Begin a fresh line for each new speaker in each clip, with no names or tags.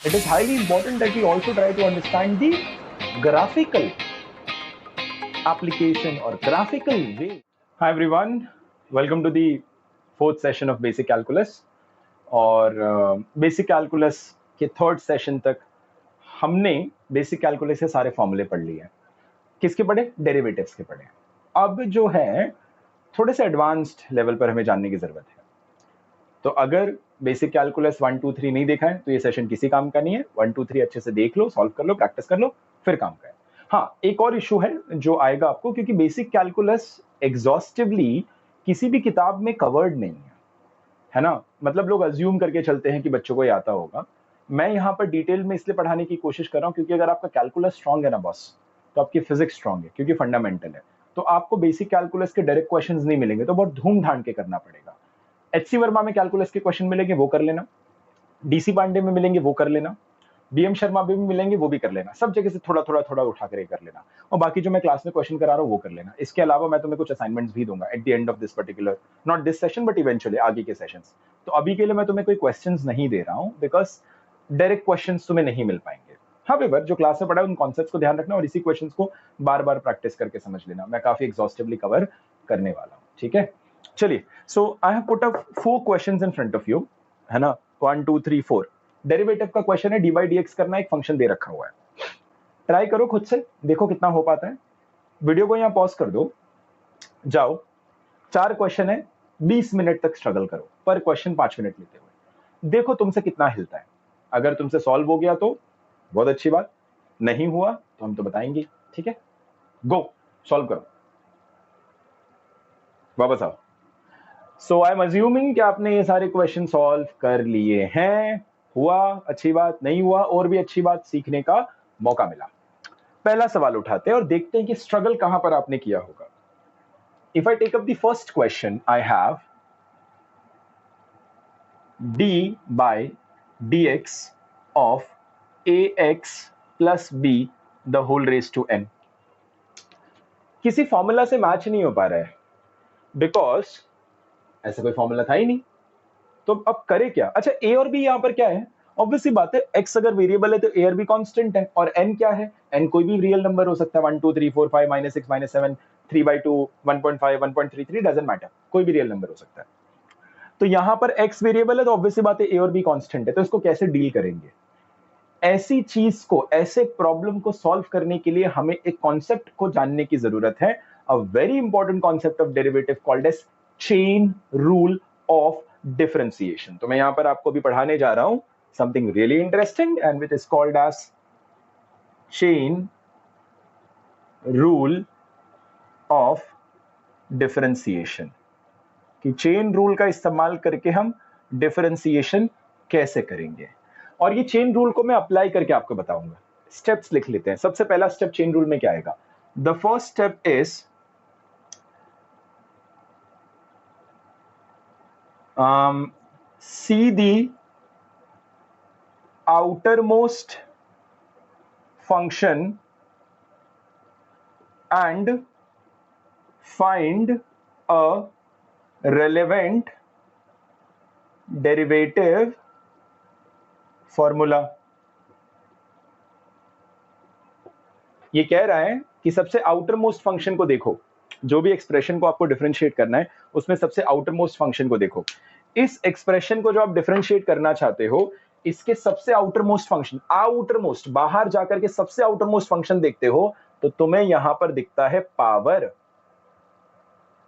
it is highly important that we also try to understand the graphical application or graphical way. Hi everyone, welcome to the fourth session of Basic Calculus. और basic calculus के third session तक हमने basic calculus के सारे फॉर्मूले पढ़ लिए हैं. किसके पढ़े? डेरिवेटिव्स के पढ़े. अब जो है थोड़े से एडवांस्ड लेवल पर हमें जानने की जरूरत है. तो अगर बेसिक कैलकुलस 1 2 3 नहीं देखा है तो ये सेशन किसी काम का नहीं है. 1 2 3 अच्छे से देख लो, सॉल्व कर लो, प्रैक्टिस कर लो, फिर काम करें. हाँ, एक और इशू है जो आएगा आपको, क्योंकि बेसिक कैलकुलस एग्जॉस्टिवली किसी भी किताब में कवर्ड नहीं है ना. मतलब लोग अज्यूम करके चलते हैं कि बच्चों को ये आता होगा. मैं यहाँ पर डिटेल में इसलिए पढ़ाने की कोशिश कर रहा हूँ क्योंकि अगर आपका कैलकुलस स्ट्रांग है ना बॉस, तो आपकी फिजिक्स स्ट्रांग है, क्योंकि फंडामेंटल है. तो आपको बेसिक कैलकुलस के डायरेक्ट क्वेश्चंस नहीं मिलेंगे, तो बहुत धूम धाम के करना पड़ेगा. एचसी वर्मा में कैलकुलस के क्वेश्चन मिलेंगे, वो कर लेना. डीसी पांडे में मिलेंगे, वो कर लेना. बीएम शर्मा में भी मिलेंगे, वो भी कर लेना. सब जगह से थोड़ा थोड़ा थोड़ा उठा कर कर लेना. और बाकी जो मैं क्लास में क्वेश्चन करा रहा हूँ वो कर लेना. इसके अलावा मैं तुम्हें कुछ असाइनमेंट्स भी दूंगा at the end of this particular, not this session but eventually आगे के सेशंस. तो अभी के लिए मैं तुम्हें कोई क्वेश्चंस नहीं दे रहा हूँ बिकॉज डायरेक्ट क्वेश्चंस तुम्हें नहीं मिल पाएंगे. हाउएवर जो क्लास में पढ़ा है उन कॉन्सेप्ट्स को ध्यान रखना और इसी क्वेश्चंस को बार बार प्रैक्टिस करके समझ लेना. मैं काफी एग्जॉस्टिवली कवर करने वाला हूँ. ठीक है, चलिए. So I have put up 4 questions in front of you, है ना. 1 2 3 4 डेरिवेटिव का क्वेश्चन है. डी बाई डी एक्स करना, एक फंक्शन दे रखा हुआ है. ट्राई करो खुद से, देखो कितना हो पाता है. वीडियो को यहाँ पॉज कर दो, जाओ. 4 क्वेश्चन है, 20 मिनट तक स्ट्रगल करो. पर क्वेश्चन 5 मिनट लेते हुए देखो तुमसे कितना हिलता है. अगर तुमसे सॉल्व हो गया तो बहुत अच्छी बात, नहीं हुआ तो हम तो बताएंगे. ठीक है, गो सॉल्व करो, वापस आओ. सो आई एम अज्यूमिंग कि आपने ये सारे क्वेश्चन सॉल्व कर लिए हैं. हुआ अच्छी बात, नहीं हुआ और भी अच्छी बात, सीखने का मौका मिला. पहला सवाल उठाते हैं और देखते हैं कि स्ट्रगल कहां पर आपने किया होगा. If I take up the first question, I have d by dx of ax plus b the whole raised to n. किसी फॉर्मूला से मैच नहीं हो पा रहा है बिकॉज ऐसा कोई फॉर्मूला था ही नहीं. तो अब करे क्या? अच्छा, a और b यहां पर क्या है? ऑब्वियसली बात है, x अगर वेरिएबल है तो a और b कांस्टेंट है. और n क्या है? n कोई भी रियल नंबर हो सकता है. 1 2 3 4 5 -6 -7 3/2 1.5 1.33 डजंट मैटर, कोई भी रियल नंबर हो सकता है. तो यहां पर x वेरिएबल है तो ऑब्वियसली बात है a और b कांस्टेंट है. तो इसको कैसे डील करेंगे? ऐसी चीज को, ऐसे प्रॉब्लम को सॉल्व करने के लिए हमें एक कॉन्सेप्ट को जानने की जरूरत है. A very important concept of derivative called as chain rule of differentiation. तो मैं यहां पर आपको भी पढ़ाने जा रहा हूं something really interesting and which is called as chain rule of differentiation. कि चेन रूल का इस्तेमाल करके हम डिफरेंशिएशन कैसे करेंगे. और ये चेन रूल को मैं अप्लाई करके आपको बताऊंगा. स्टेप्स लिख लेते हैं. सबसे पहला स्टेप चेन रूल में क्या आएगा? The first step is see the outermost function and find a relevant derivative formula. ये कह रहा है कि सबसे आउटर मोस्ट फंक्शन को देखो. जो भी एक्सप्रेशन को आपको डिफरेंशिएट करना है उसमें सबसे आउटर मोस्ट फंक्शन को देखो. इस एक्सप्रेशन को जो आप डिफरेंशिएट करना चाहते हो, इसके सबसे outer most function, outer most बाहर जाकर के सबसे आउटर मोस्ट फंक्शन देखते हो तो तुम्हें यहां पर दिखता है पावर.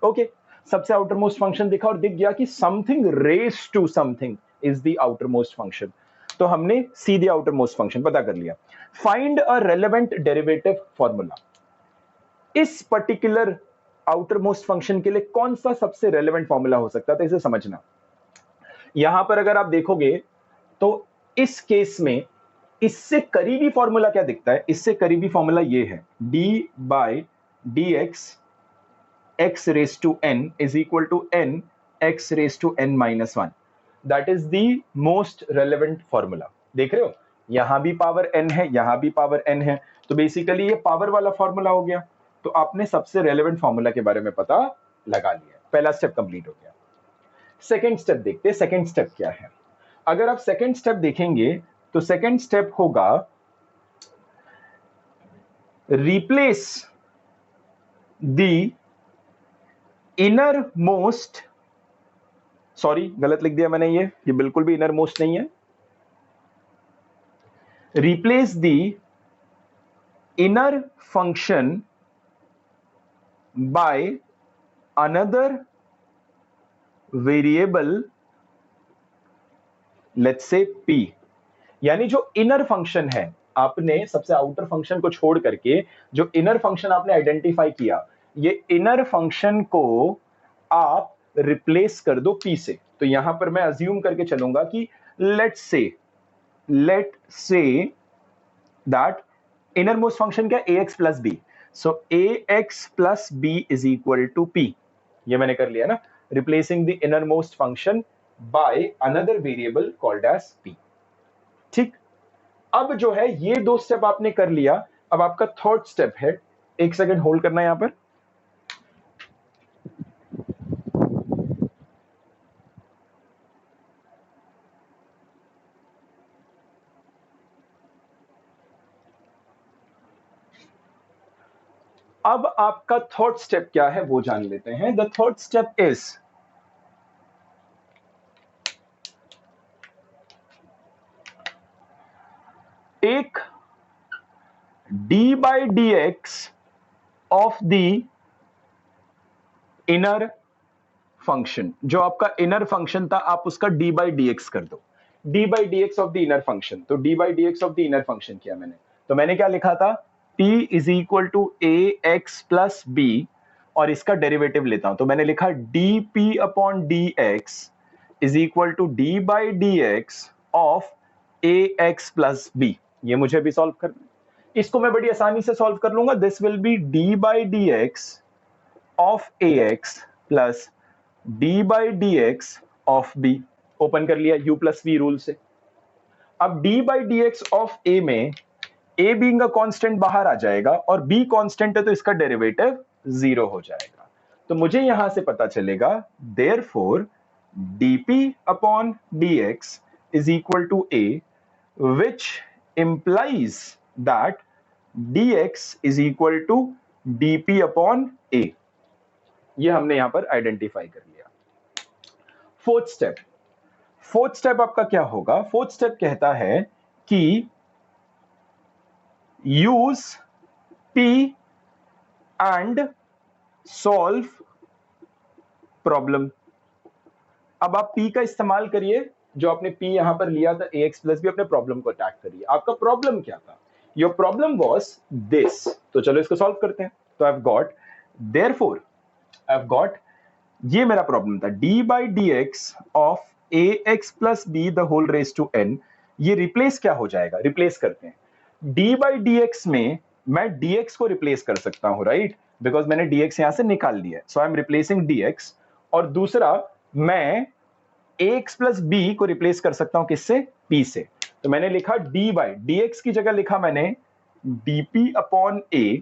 ओके, सबसे आउटर मोस्ट फंक्शन दिखा और दिख गया कि something raise to something is the outer most function. तो हमने सीधे आउटर मोस्ट फंक्शन पता कर लिया. Find a relevant derivative formula. इस पर्टिकुलर आउटर मोस्ट फंक्शन के लिए कौन सा सबसे रेलेवेंट फॉर्मूला हो सकता है, इसे समझना. यहां पर अगर आप देखोगे तो इस केस में इससे करीबी फॉर्मूला क्या दिखता है? इससे करीबी फॉर्मूला ये है, d by dx x raised to n is equal to n x raised to n minus 1. That is the most relevant formula. देख रहे हो, यहां भी पावर n है, यहां भी पावर n है. तो बेसिकली ये पावर वाला फॉर्मूला हो गया. तो आपने सबसे रेलेवेंट फॉर्मूला के बारे में पता लगा लिया. पहला स्टेप कंप्लीट हो गया. सेकेंड स्टेप देखते हैं. सेकेंड स्टेप क्या है? अगर आप सेकेंड स्टेप देखेंगे तो सेकंड स्टेप होगा replace the inner most, sorry गलत लिख दिया मैंने, ये बिल्कुल भी इनर मोस्ट नहीं है, replace the inner function by another variable, let's say p। यानी जो इनर फंक्शन है, आपने सबसे आउटर फंक्शन को छोड़ करके जो इनर फंक्शन आपने आइडेंटिफाई किया, ये इनर फंक्शन को आप रिप्लेस कर दो p से। तो यहां पर मैं अज्यूम करके चलूंगा कि let's say that inner most function क्या, ax plus b, so ax plus b is equal to p। ये मैंने कर लिया ना, replacing the inner most function by another variable called as p। ठीक, अब जो है ये दो स्टेप आपने कर लिया, अब आपका थर्ड स्टेप है, एक सेकंड होल्ड करना है यहां पर। अब आपका थर्ड स्टेप क्या है वो जान लेते हैं। The third step is take d by dx of the inner function. जो आपका इनर फंक्शन था आप उसका d by dx कर दो, d by dx of the inner function. तो d by dx of the inner function किया मैंने, तो मैंने क्या लिखा था, p is equal to ax plus b, और इसका डेरिवेटिव लेता हूं तो मैंने लिखा dp upon dx is equal to d by dx of ax plus b। ये मुझे भी सॉल्व करना है, इसको मैं बड़ी आसानी से सॉल्व कर लूंगा। This will be d by dx of ax plus d by dx of b। Open कर लिया u प्लस v रूल से। अब d by dx of a में a बीइंग अ कांस्टेंट बाहर आ जाएगा और b कांस्टेंट है तो इसका डेरिवेटिव 0 हो जाएगा। तो मुझे यहां से पता चलेगा therefore dp upon dx is equal to a, which implies that dx is equal to dp upon a। ये हमने यहां पर आइडेंटिफाई कर लिया। फोर्थ स्टेप आपका क्या होगा, फोर्थ स्टेप कहता है कि use p and solve problem. अब आप p का इस्तेमाल करिए, जो आपने p यहां पर लिया था ax प्लस b, अपने प्रॉब्लम को अटैक करिए। आपका प्रॉब्लम क्या था, योर प्रॉब्लम वॉज दिस। तो चलो इसको सॉल्व करते हैं। तो I have got, therefore I have got, ये मेरा प्रॉब्लम था d by dx of ax plus b the whole raise to n। ये रिप्लेस क्या हो जाएगा, रिप्लेस करते हैं। d by dx में मैं dx को रिप्लेस कर सकता हूं, राइट, बिकॉज मैंने dx यहां से निकाल दिया, सो आई एम रिप्लेसिंग dx। और दूसरा मैं ax प्लस b को रिप्लेस कर सकता हूं, किससे, p से। तो मैंने लिखा d by dx की जगह लिखा मैंने dp अपॉन a,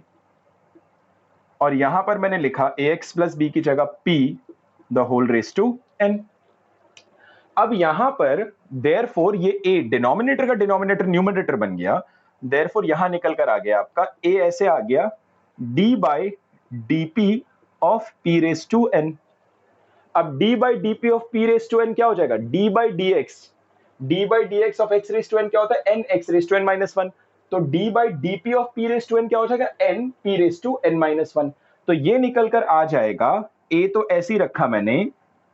और यहां पर मैंने लिखा ax प्लस b की जगह p the whole raise to n। अब यहां पर देयरफॉर ये a डिनोमिनेटर का डिनोमिनेटर न्यूमरेटर बन गया, देयरफॉर यहां निकल कर आ गया आपका a ऐसे आ गया d by dp of p raise to n। अब d by dp of p raise to n क्या हो जाएगा, d by dx of x raise to n क्या होता है, n x raise to n minus 1। तो d by dp of p raise to n क्या हो जाएगा, n p raise to n minus 1। तो ये निकल कर आ जाएगा, a तो ऐसे ही रखा मैंने,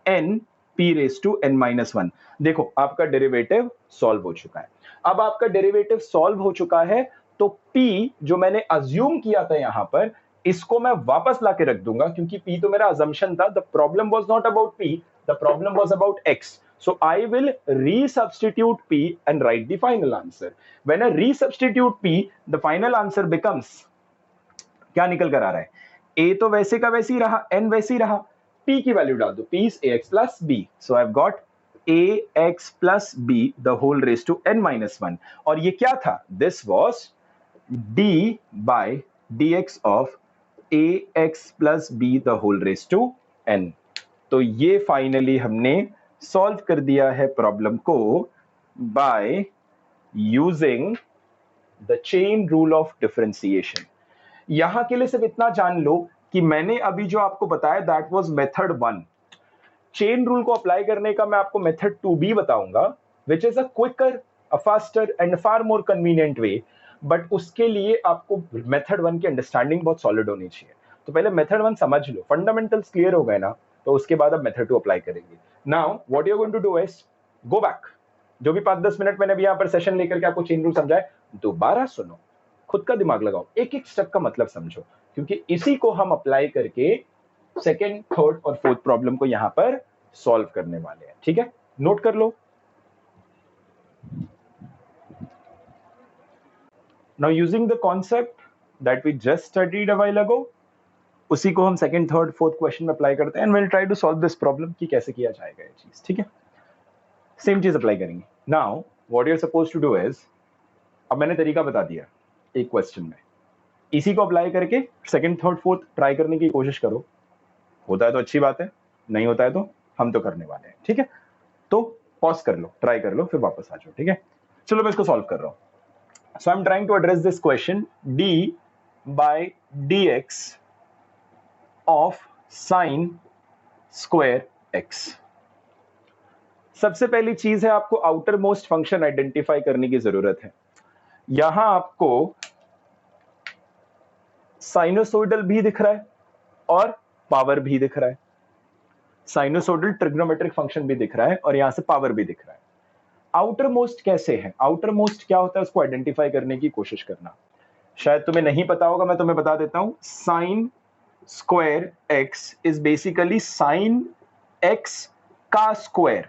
n p raise to n minus 1। देखो आपका डेरिवेटिव सॉल्व हो चुका है। अब आपका डेरिवेटिव सॉल्व हो चुका है तो p जो मैंने अज्यूम किया था यहां पर, इसको मैं वापस लाके रख दूंगा, क्योंकि p तो मेरा अजम्पशन था। The problem was not about p, the problem was about x, so I will resubstitute p and write the final answer. When I resubstitute p, the final answer becomes, क्या निकल कर आ रहा है, a तो वैसे का वैसे ही रहा, n वैसे ही रहा, p की वैल्यू डाल दो, p is ax plus b, so I've got ax plus b the whole raised to n minus 1। और ये क्या था, this was d by dx of ax plus b the whole raised to n। तो ये finally हमने solve कर दिया है प्रॉब्लम को by using the chain rule of differentiation. यहां के लिए सिर्फ इतना जान लो कि मैंने अभी जो आपको बताया that was method 1। Chain rule को अप्लाई करने का मैं आपको मेथड 2 भी बताऊंगा, which is a quicker, a faster and far more convenient way, but उसके लिए आपको मेथड 1 की अंडरस्टैंडिंग बहुत सॉलिड होनी चाहिए। तो पहले मेथड 1 समझ लो, फंडामेंटल्स क्लियर हो गए ना, तो उसके बाद अब मेथड 2 अप्लाई करेंगे। Now what you are going to do is go back, जो भी 5-10 मिनट मैंने अभी यहाँ पर सेशन लेकर के आपको चेन रूल समझाए, दोबारा सुनो, खुद का दिमाग लगाओ, एक एक स्टेप का मतलब समझो, क्योंकि इसी को हम अप्लाई करके सेकेंड, थर्ड और फोर्थ प्रॉब्लम को यहां पर सॉल्व करने वाले हैं। ठीक है, नोट कर लो। Now using the concept that we just studied a while ago, उसी को हम सेकंड, थर्ड, फोर्थ क्वेश्चन में अप्लाई करते हैं and will try to solve this problem कि कैसे किया जाएगा ये चीज। ठीक है, सेम चीज अप्लाई करेंगे। Now what you are suppose to do is, अब मैंने तरीका बता दिया एक क्वेश्चन में, इसी को अप्लाई करके सेकंड, थर्ड, फोर्थ ट्राई करने की कोशिश करो। होता है तो अच्छी बात है, नहीं होता है तो हम तो करने वाले हैं। ठीक है, तो पॉज कर लो, ट्राई कर लो, फिर वापस आ जाओ। ठीक है, चलो मैं इसको सॉल्व कर रहा हूं। So I am trying to address this question, d by d x of sine square x. सबसे पहली चीज है आपको आउटर मोस्ट फंक्शन आइडेंटिफाई करने की जरूरत है। यहां आपको साइनोसोइडल भी दिख रहा है और पावर भी दिख रहा है, साइनोसोइडल ट्रिग्नोमेट्रिक फंक्शन भी दिख रहा है और यहां से पावर भी दिख रहा है। आउटर मोस्ट कैसे है, आउटर मोस्ट क्या होता है उसको आइडेंटिफाई करने की कोशिश करना। शायद तुम्हें नहीं पता होगा, मैं तुम्हें बता देता हूं। Sine square x is basically sine x का square,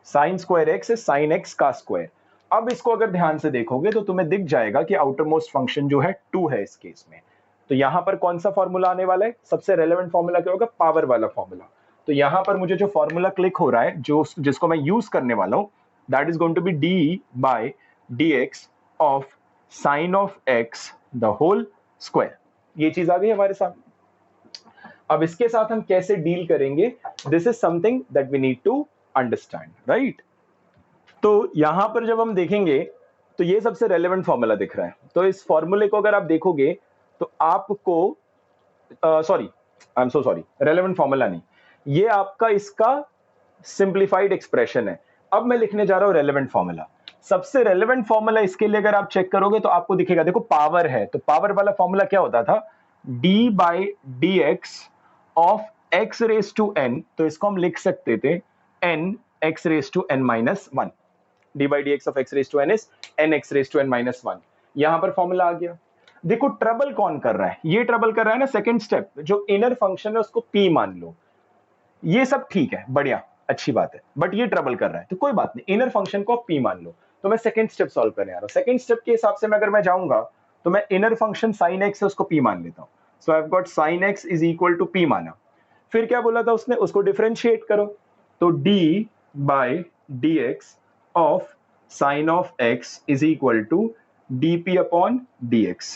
sine square x is sine x का स्क्वायर। अब इसको अगर ध्यान से देखोगे तो तुम्हें दिख जाएगा कि आउटर मोस्ट फंक्शन जो है 2 है इस केस में। तो यहां पर कौन सा फॉर्मूला आने वाला है, सबसे रेलेवेंट फॉर्मूला क्या होगा, पावर वाला फॉर्मूला। तो यहां पर मुझे जो फॉर्मूला क्लिक हो रहा है, जो जिसको मैं यूज करने वाला हूं, that is going to be d by d x of sine of x the whole square. ये चीज आ गई हमारे सामने। अब इसके साथ हम कैसे डील करेंगे, this is something that we need to understand, right. तो यहां पर जब हम देखेंगे तो ये सबसे रेलेवेंट फॉर्मूला दिख रहा है। तो इस फॉर्मूले को अगर आप देखोगे तो आपको sorry, I am so sorry, relevant formula नहीं, ये आपका इसका सिंप्लीफाइड एक्सप्रेशन है। अब मैं लिखने जा रहा हूं रेलेवेंट फॉर्मूला। सबसे रेलेवेंट फॉर्मूला इसके लिए अगर आप चेक करोगे तो आपको दिखेगा, देखो पावर है, तो पावर वाला फॉर्मूला क्या होता था, d by d x of x raise to n. तो इसको हम लिख सकते थे n x raise to n minus one. D by d x of x raise to n is n x raise to n minus one. यहां पर formula आ गया। देखो ट्रबल कौन कर रहा है, ये ट्रबल कर रहा है ना सेकंड स्टेप, जो इनर फंक्शन है उसको पी मान लो। ये सब ठीक है, बढ़िया, अच्छी बात है, बट ये ट्रबल कर रहा है तो कोई बात नहीं, इनर फंक्शन को पी मान लो। तो मैं सेकंड स्टेप सॉल्व करने आ रहा हूं। सेकंड स्टेप के हिसाब से मैं अगर मैं जाऊंगा तो मैं इनर फंक्शन साइन एक्स है उसको पी मान लेता हूं। So I have got sine x is equal to p माना। फिर क्या बोला था उसने, उसको डिफरेंशिएट करो। तो d by d x of sine of x is equal to dp upon dx।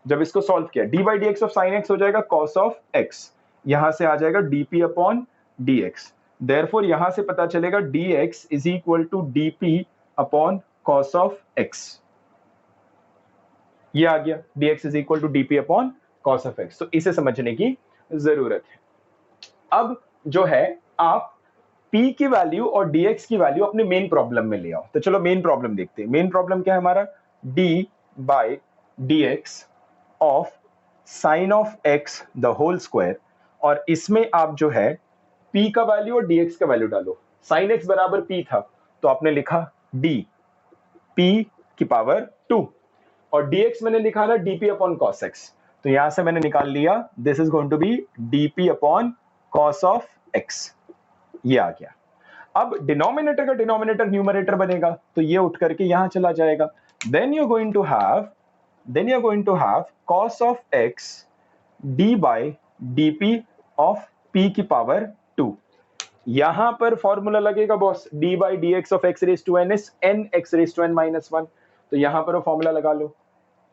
जब इसको सॉल्व किया, d by d x of sine x हो जाएगा कॉस ऑफ एक्स, यहां से आ जाएगा dp अपॉन dx। देयरफॉर यहां से पता चलेगा dx is equal to dp upon cos of x। ये आ गया, dx is equal to dp upon cos of x। तो इसे समझने की जरूरत है। अब जो है आप p की वैल्यू और dx की वैल्यू अपने मेन प्रॉब्लम में ले आओ। तो चलो मेन प्रॉब्लम देखते हैं। मेन प्रॉब्लम क्या है हमारा, d by dx of sine of x the whole square, और इसमें आप जो है p का वैल्यू और dx का वैल्यू डालो। साइन x बराबर p था तो आपने लिखा d p की पावर 2, और dx मैंने लिखा ना dp अपॉन cos x। तो यहां से मैंने निकाल लिया, this is going to be dp upon cos of x। ये आ गया। अब डिनोमिनेटर का डिनोमिनेटर न्यूमरेटर बनेगा तो ये उठ करके यहां चला जाएगा। Then you going to have cos of x d by dp of p की पावर 2। यहां पर फॉर्मूला लगेगा boss, d by dx of x raise to n is n x raise to n minus 1। तो यहां पर वो formula लगा लो,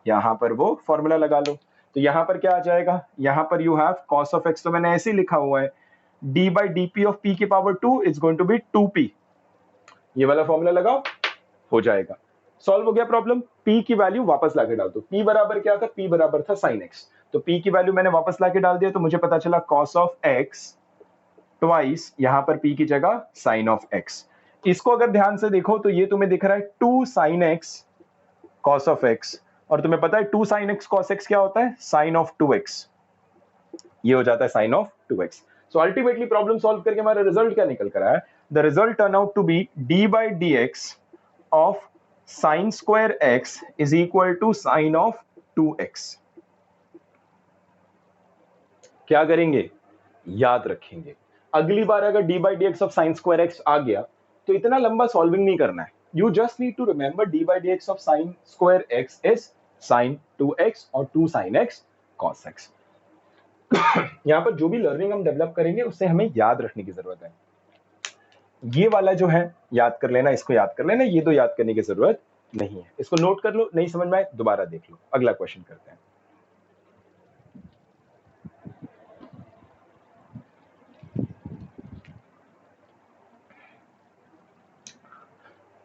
यहां पर वो फॉर्मूला लगा लो। तो यहां पर क्या आ जाएगा, यहां पर you have cos of x, तो मैंने ऐसे ही लिखा हुआ है d by dp of p की power 2 is going to be 2p। ये वाला फॉर्मूला लगाओ, हो जाएगा। सॉल्व हो गया प्रॉब्लम। p की वैल्यू वापस लाके डाल दो। p बराबर क्या था? p बराबर था sin x। तो p की वैल्यू मैंने वापस लाके डाल दिया, तो मुझे पता चला cos ऑफ x ट्वाइस, यहां पर p की जगह sin ऑफ x। इसको अगर ध्यान से देखो तो ये तुम्हें दिख रहा है 2 sin x cos of x, और तुम्हें पता है 2 sin x cos x क्या होता है? sin of 2x। ये हो जाता है sin of 2x। So ultimately problem solve करके हमारा रिजल्ट क्या निकल कर आया? The result turn out to be d by dx of sin square x is equal to sin of 2x। क्या करेंगे? याद रखेंगे। अगली बार अगर d by dx of sin square x आ गया तो इतना लंबा सॉल्विंग नहीं करना है। You just need to remember d by dx of sin square x is sin 2x और 2 sin x cos x। यहां पर जो भी लर्निंग हम डेवलप करेंगे उससे हमें याद रखने की जरूरत है। ये वाला जो है याद कर लेना, इसको याद कर लेना, ये दो याद करने की जरूरत नहीं है। इसको नोट कर लो, नहीं समझ में आए दोबारा देख लो। अगला क्वेश्चन करते हैं।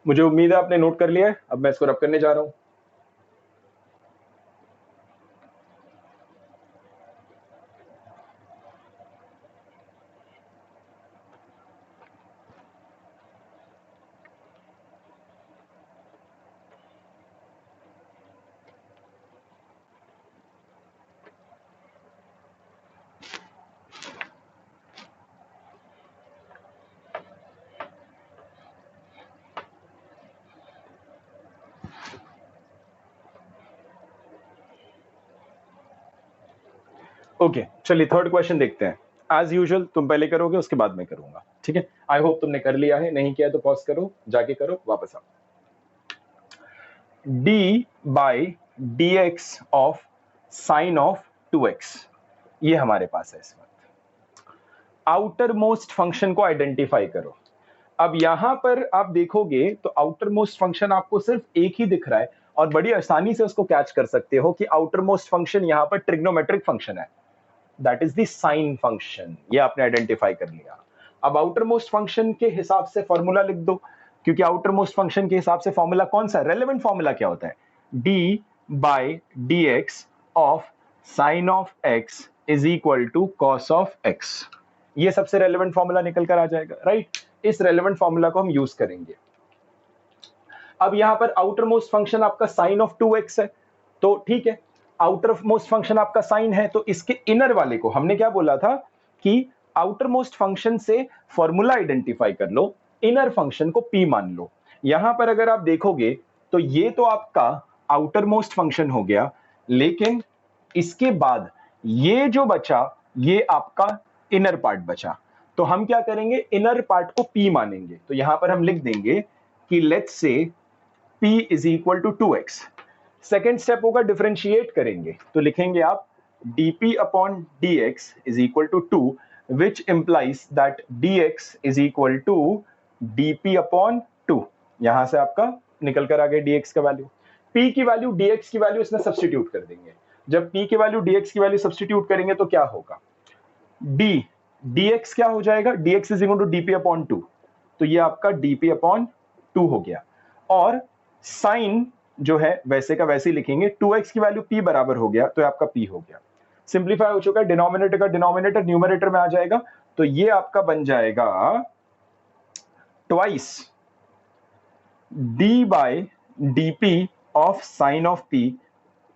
मुझे उम्मीद है आपने नोट कर लिया है। अब मैं इसको रब करने जा रहा हूं। ओके, चलिए थर्ड क्वेश्चन देखते हैं। एज यूजुअल तुम पहले करोगे, उसके बाद मैं करूंगा, ठीक है? आई होप तुमने कर लिया है, नहीं किया तो पॉज करो, जाके करो, वापस आओ। d by dx of sine of 2x, ये हमारे पास है इस वक्त। आउटर मोस्ट फंक्शन को आइडेंटिफाई करो। अब यहां पर आप देखोगे तो आउटर मोस्ट फंक्शन आपको सिर्फ एक ही दिख रहा है, और बड़ी आसानी से उसको कैच कर सकते हो कि आउटर मोस्ट फंक्शन यहां पर ट्रिग्नोमेट्रिक फंक्शन है, that is the sine function. ये आपने आइडेंटिफाई कर लिया। अब आउटर मोस्ट फंक्शन के हिसाब से फॉर्मूला लिख दो, क्योंकि आउटर मोस्ट फंक्शन के हिसाब से फॉर्मूला कौन सा? रेलेवेंट फॉर्मूला क्या होता है? d by dx of sine of x is equal to cos of x। ये सबसे रेलेवेंट फॉर्मूला निकल कर आ जाएगा, राइट? इस रेलेवेंट फॉर्मूला को हम यूज करेंगे। अब यहां पर आउटर मोस्ट फंक्शन आपका साइन ऑफ 2x है, तो ठीक है, आउटर मोस्ट फंक्शन आपका साइन है, तो इसके इनर वाले को हमने क्या बोला था कि आउटर मोस्ट फंक्शन से फॉर्मूला आइडेंटिफाई कर लो, इनर फंक्शन को p मान लो। यहां पर अगर आप देखोगे तो ये तो आपका आउटर मोस्ट फंक्शन हो गया, लेकिन इसके बाद ये जो बचा ये आपका इनर पार्ट बचा। तो हम क्या करेंगे? इनर पार्ट को p मानेंगे। तो यहां पर हम लिख देंगे कि let's say p is equal to 2x। Second step होगा डिफरेंशिएट करेंगे, तो लिखेंगे आप dp upon dx is equal to 2, which implies that dx is equal to dp upon 2। यहां से आपका निकल कर आ गया dx का वैल्यू। p की वैल्यू dx की वैल्यू इसमें सब्सटीट्यूट कर देंगे। जब p की वैल्यू dx की वैल्यू सब्सटीट्यूट करेंगे तो क्या होगा? d dx क्या हो जाएगा? dx is equal to dp upon 2, तो ये आपका dp अपॉन 2 हो गया। और साइन जो है वैसे का वैसे ही लिखेंगे, 2x की वैल्यू p बराबर हो गया तो आपका p हो गया। सिंप्लीफाई हो चुका है, डिनोमिनेटर का डिनोमिनेटर न्यूमरेटर में आ जाएगा, तो ये आपका बन जाएगा twice d by dp of sine of p,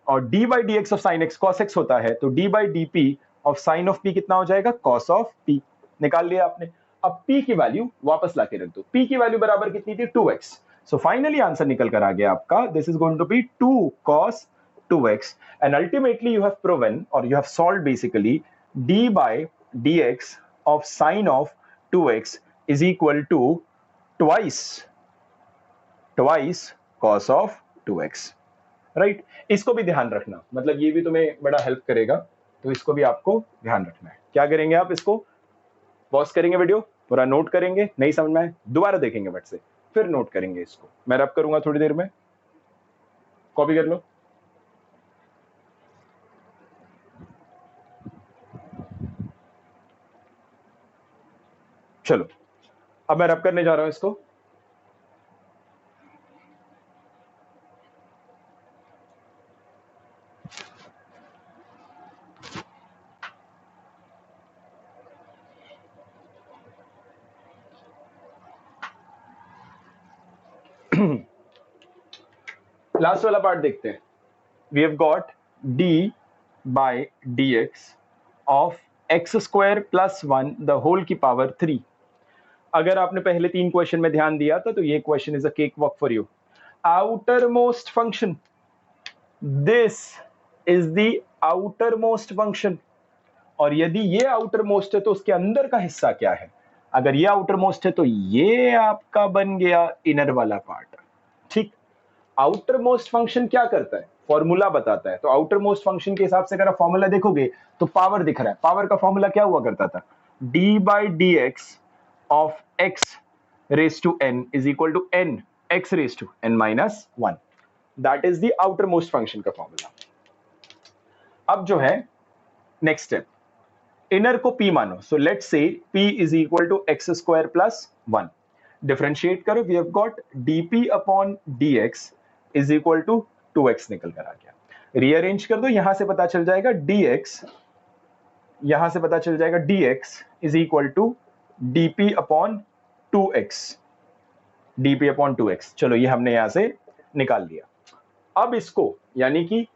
और d by dx of sine x cos x होता है, तो d by dp of sine of p कितना हो जाएगा? cos of p। निकाल लिया आपने। अब p की वैल्यू वापस लाके रख दो। p की वैल्यू बराबर कितनी थी? 2x। सो फाइनली आंसर निकल कर आ गया आपका, this is going to be 2 cos 2x, and ultimately you have proven और you have solved basically d by dx of sine of 2x is equal to twice cos of 2x, right? इसको भी ध्यान रखना, मतलब ये भी तुम्हें बड़ा हेल्प करेगा, तो इसको भी आपको ध्यान रखना है। क्या करेंगे आप? इसको पॉज करेंगे, वीडियो पूरा नोट करेंगे, नहीं समझ में आए दोबारा देखेंगे बट से, फिर नोट करेंगे। इसको मैं रब करूंगा थोड़ी देर में, कॉपी कर लो। चलो अब मैं रब करने जा रहा हूं इसको। लास्ट वाला पार्ट देखते हैं। We have got d by dx of x square plus 1 the whole की पावर 3। अगर आपने पहले 3 क्वेश्चन में ध्यान दिया था तो ये question is a cake walk for you. Outer most function, this is the outer most function, और यदि ये आउटर मोस्ट है तो उसके अंदर का हिस्सा क्या है? अगर ये आउटर मोस्ट है तो ये आपका बन गया इनर वाला पार्ट। ठीक, आउटर मोस्ट फंक्शन क्या करता है? फॉर्मूला बताता है। तो आउटर मोस्ट फंक्शन के हिसाब से अगर आप फॉर्मूला देखोगे तो पावर दिख रहा है। पावर का फॉर्मूला क्या हुआ करता था? d by d x of x raise to n is equal to n x raise to n minus 1। That is the outer most function का फॉर्मूला। अब जो है नेक्स्ट स्टेप, इनर को p मानो। So let's say p is equal to x square plus 1। Differentiate करो, we have got dp upon dx is equal to 2x निकल कर आ गया। रीअरेंज कर दो, यहां से पता चल जाएगा dx, यहां से पता चल जाएगा dx is equal to dp upon 2x, dp upon 2x। चलो ये हमने यहां से निकाल लिया। अब इसको यानी कि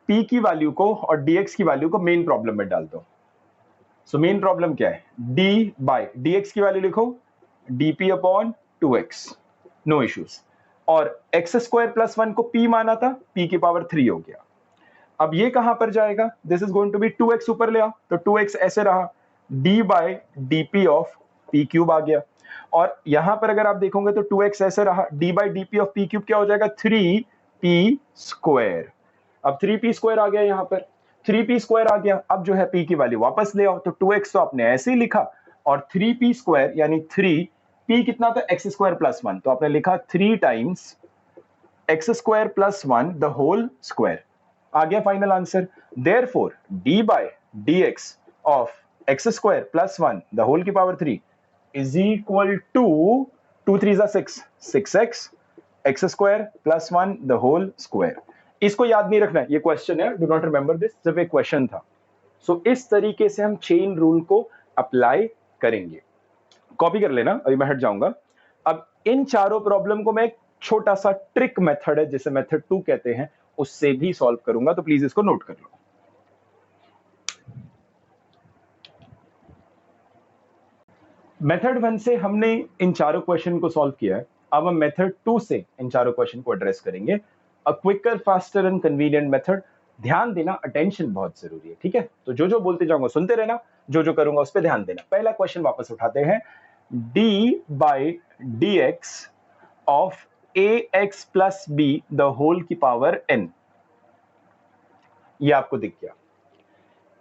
p की वैल्यू को और dx की वैल्यू को मेन प्रॉब्लम में डाल दो। सो मेन प्रॉब्लम क्या है? d बाय dx की वैल्यू लिखो dp upon 2x, no issues. और एक्स स्क्वायर प्लस 1 को p माना था, p की पावर 3 हो गया। अब ये कहां पर जाएगा? This is going to be 2x ऊपर ले आओ, तो 2x ऐसे रहा, d by dp of p cube आ गया। और यहां पर अगर आप देखोगे तो 2x ऐसे रहा, d by dp of p cube क्या हो जाएगा? 3p square. अब 3p स्क्वायर आ गया, यहां पर 3p स्क्वायर आ गया। अब जो है p की वैल्यू वापस ले आओ, तो 2x तो आपने ऐसे ही लिखा, और 3p स्क्वायर यानी 3 p कितना था? एक्स स्क्वायर प्लस 1, तो आपने लिखा 3 times x square plus 1 the whole square. आ गया final answer. Therefore d by dx of x square plus 1 the whole की power 3 is equal to 2 3 6 6x x square plus 1 the whole square. इसको याद नहीं रखना है, ये क्वेश्चन है, डू नॉट रिमेंबर दिस, सिर्फ एक क्वेश्चन था। सो इस तरीके से हम चेन रूल को अप्लाई करेंगे। कॉपी कर लेना, अभी मैं हट जाऊंगा। अब इन चारों प्रॉब्लम को मैं एक छोटा सा ट्रिक मेथड है जिसे मेथड 2 कहते हैं, उससे भी सॉल्व करूंगा, तो प्लीज इसको नोट कर लो। मेथड 1 से हमने इन चारों क्वेश्चन को सॉल्व किया है। अब हम मेथड 2 से इन चारों क्वेश्चन को एड्रेस करेंगे। A quicker, faster and convenient method. ध्यान देना, अटेंशन बहुत जरूरी है, ठीक है? तो जो जो बोलते जाऊंगा सुनते रहना, जो जो करूंगा उस पर ध्यान देना। पहला क्वेश्चन वापस उठाते हैं, d by dx of ax plus b the whole की पावर n। ये आपको दिख गया।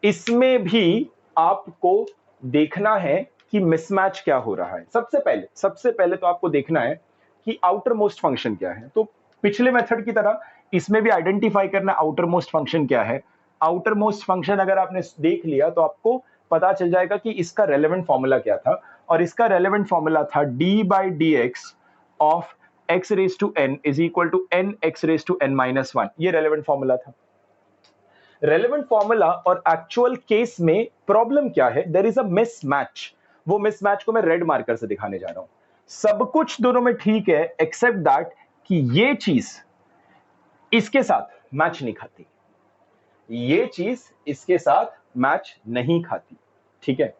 इसमें भी आपको देखना है कि मिसमैच क्या हो रहा है। सबसे पहले तो आपको देखना है कि आउटर मोस्ट फंक्शन क्या है। तो पिछले मेथड की तरह इसमें भी आइडेंटिफाई करना आउटर मोस्ट फंक्शन क्या है। आउटर मोस्ट फंक्शन अगर आपने देख लिया तो आपको पता चल जाएगा कि इसका रेलेवेंट फॉर्मूला क्या था, और इसका रेलेवेंट फॉर्मूला था d by d x of x raise to n is equal to n x raise to n minus 1। ये रेलेवेंट फॉर्मूला था। रेलेवेंट फॉर्मूला और एक्चुअल केस में प्रॉब्लम क्या है? There is a mismatch. वो mismatch को मैं रेड मार्कर से दिखाने जा रहा हूं। सब कुछ दोनों में ठीक है एक्सेप्ट दैट कि ये चीज इसके साथ मैच नहीं खाती, ये चीज इसके साथ मैच नहीं खाती, ठीक है?